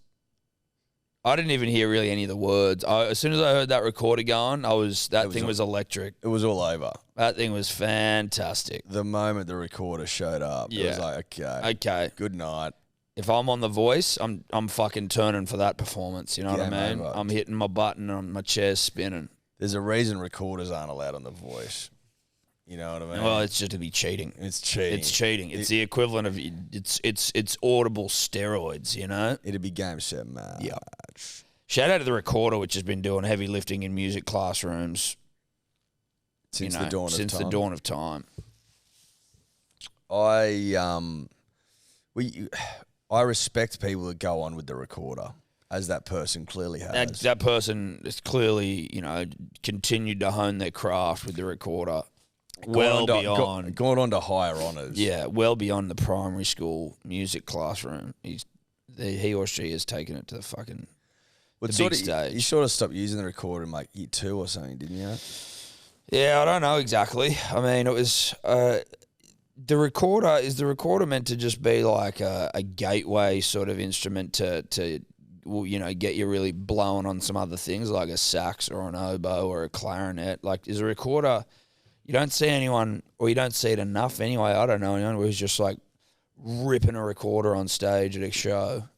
I didn't even hear really any of the words. As soon as I heard that recorder going, that thing was electric. It was all over. That thing was fantastic. The moment the recorder showed up, it was Yeah. like, okay. Okay. Good night. If I'm on The Voice, I'm fucking turning for that performance. You know what I Game mean? over. I'm hitting my button and my chair's spinning. There's a reason recorders aren't allowed on The Voice. You know what I mean? Well, it's just to be cheating. It's cheating. It's cheating. It's the equivalent of it's audible steroids. You know. It'd be game set match. Yeah. Shout out to the recorder, which has been doing heavy lifting in music classrooms Since you know, the dawn of time. Since the dawn of time. I respect people that go on with the recorder, as that person clearly has. That person has clearly, continued to hone their craft with the recorder. Gone on to higher honours. Yeah, well beyond the primary school music classroom. He or she has taken it to the fucking big stage. You sort of stopped using the recorder in like year 2 or something, didn't you? Yeah, I don't know exactly. I mean, it was the recorder. Is the recorder meant to just be like a gateway sort of instrument to get you really blowing on some other things like a sax or an oboe or a clarinet? Like, is a recorder? You don't see anyone, or you don't see it enough anyway. I don't know anyone who's just like ripping a recorder on stage at a show.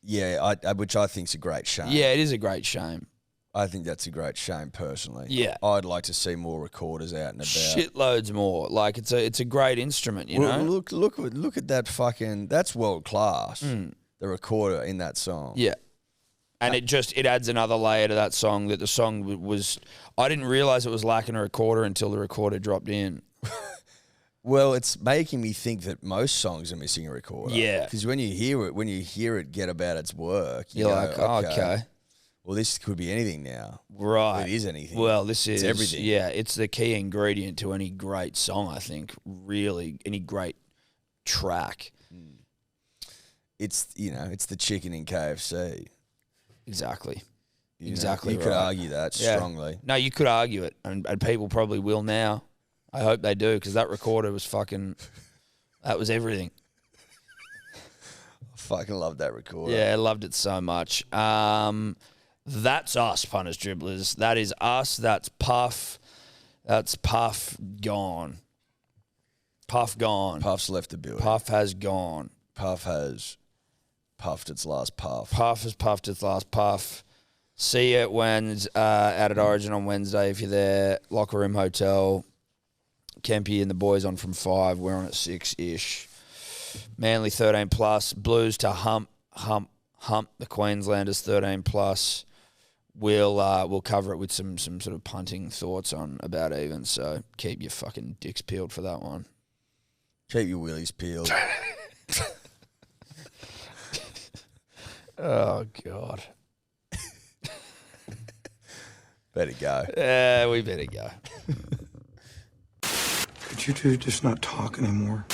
Yeah, which I think's a great shame. Yeah, it is a great shame. I think that's a great shame personally. Yeah. I'd like to see more recorders out and about. Shitloads more. Like it's a great instrument, you know. Look at that fucking. That's world class. The recorder in that song. Yeah. And it adds another layer to that song. That the song was. I didn't realize it was lacking a recorder until the recorder dropped in. Well, it's making me think that most songs are missing a recorder. Yeah. Because when you hear it get about its work, You're like, okay. Well, this could be anything now. Right. It is anything. Well, it's everything. Yeah, it's the key ingredient to any great song, I think. Really, any great track. It's the chicken in KFC. Exactly. You Exactly. could argue that strongly. No, you could argue it, and people probably will now. I hope they do, because that recorder was that was everything. I fucking love that recorder. Yeah, I loved it so much. That's us, punters, dribblers. That is us. That's Puff. That's Puff gone. Puff gone. Puff's left the building. Puff has gone. Puff has puffed its last puff. Puff has puffed its last puff. See you out at Origin on Wednesday if you're there. Locker Room Hotel. Kempy and the boys on from 5. We're on at 6-ish. Manly 13 plus. Blues to hump the Queenslanders 13 plus. We'll cover it with some sort of punting thoughts on about even. So keep your fucking dicks peeled for that one. Keep your willies peeled. Oh God. Better go. Yeah, we better go. Could you two just not talk anymore?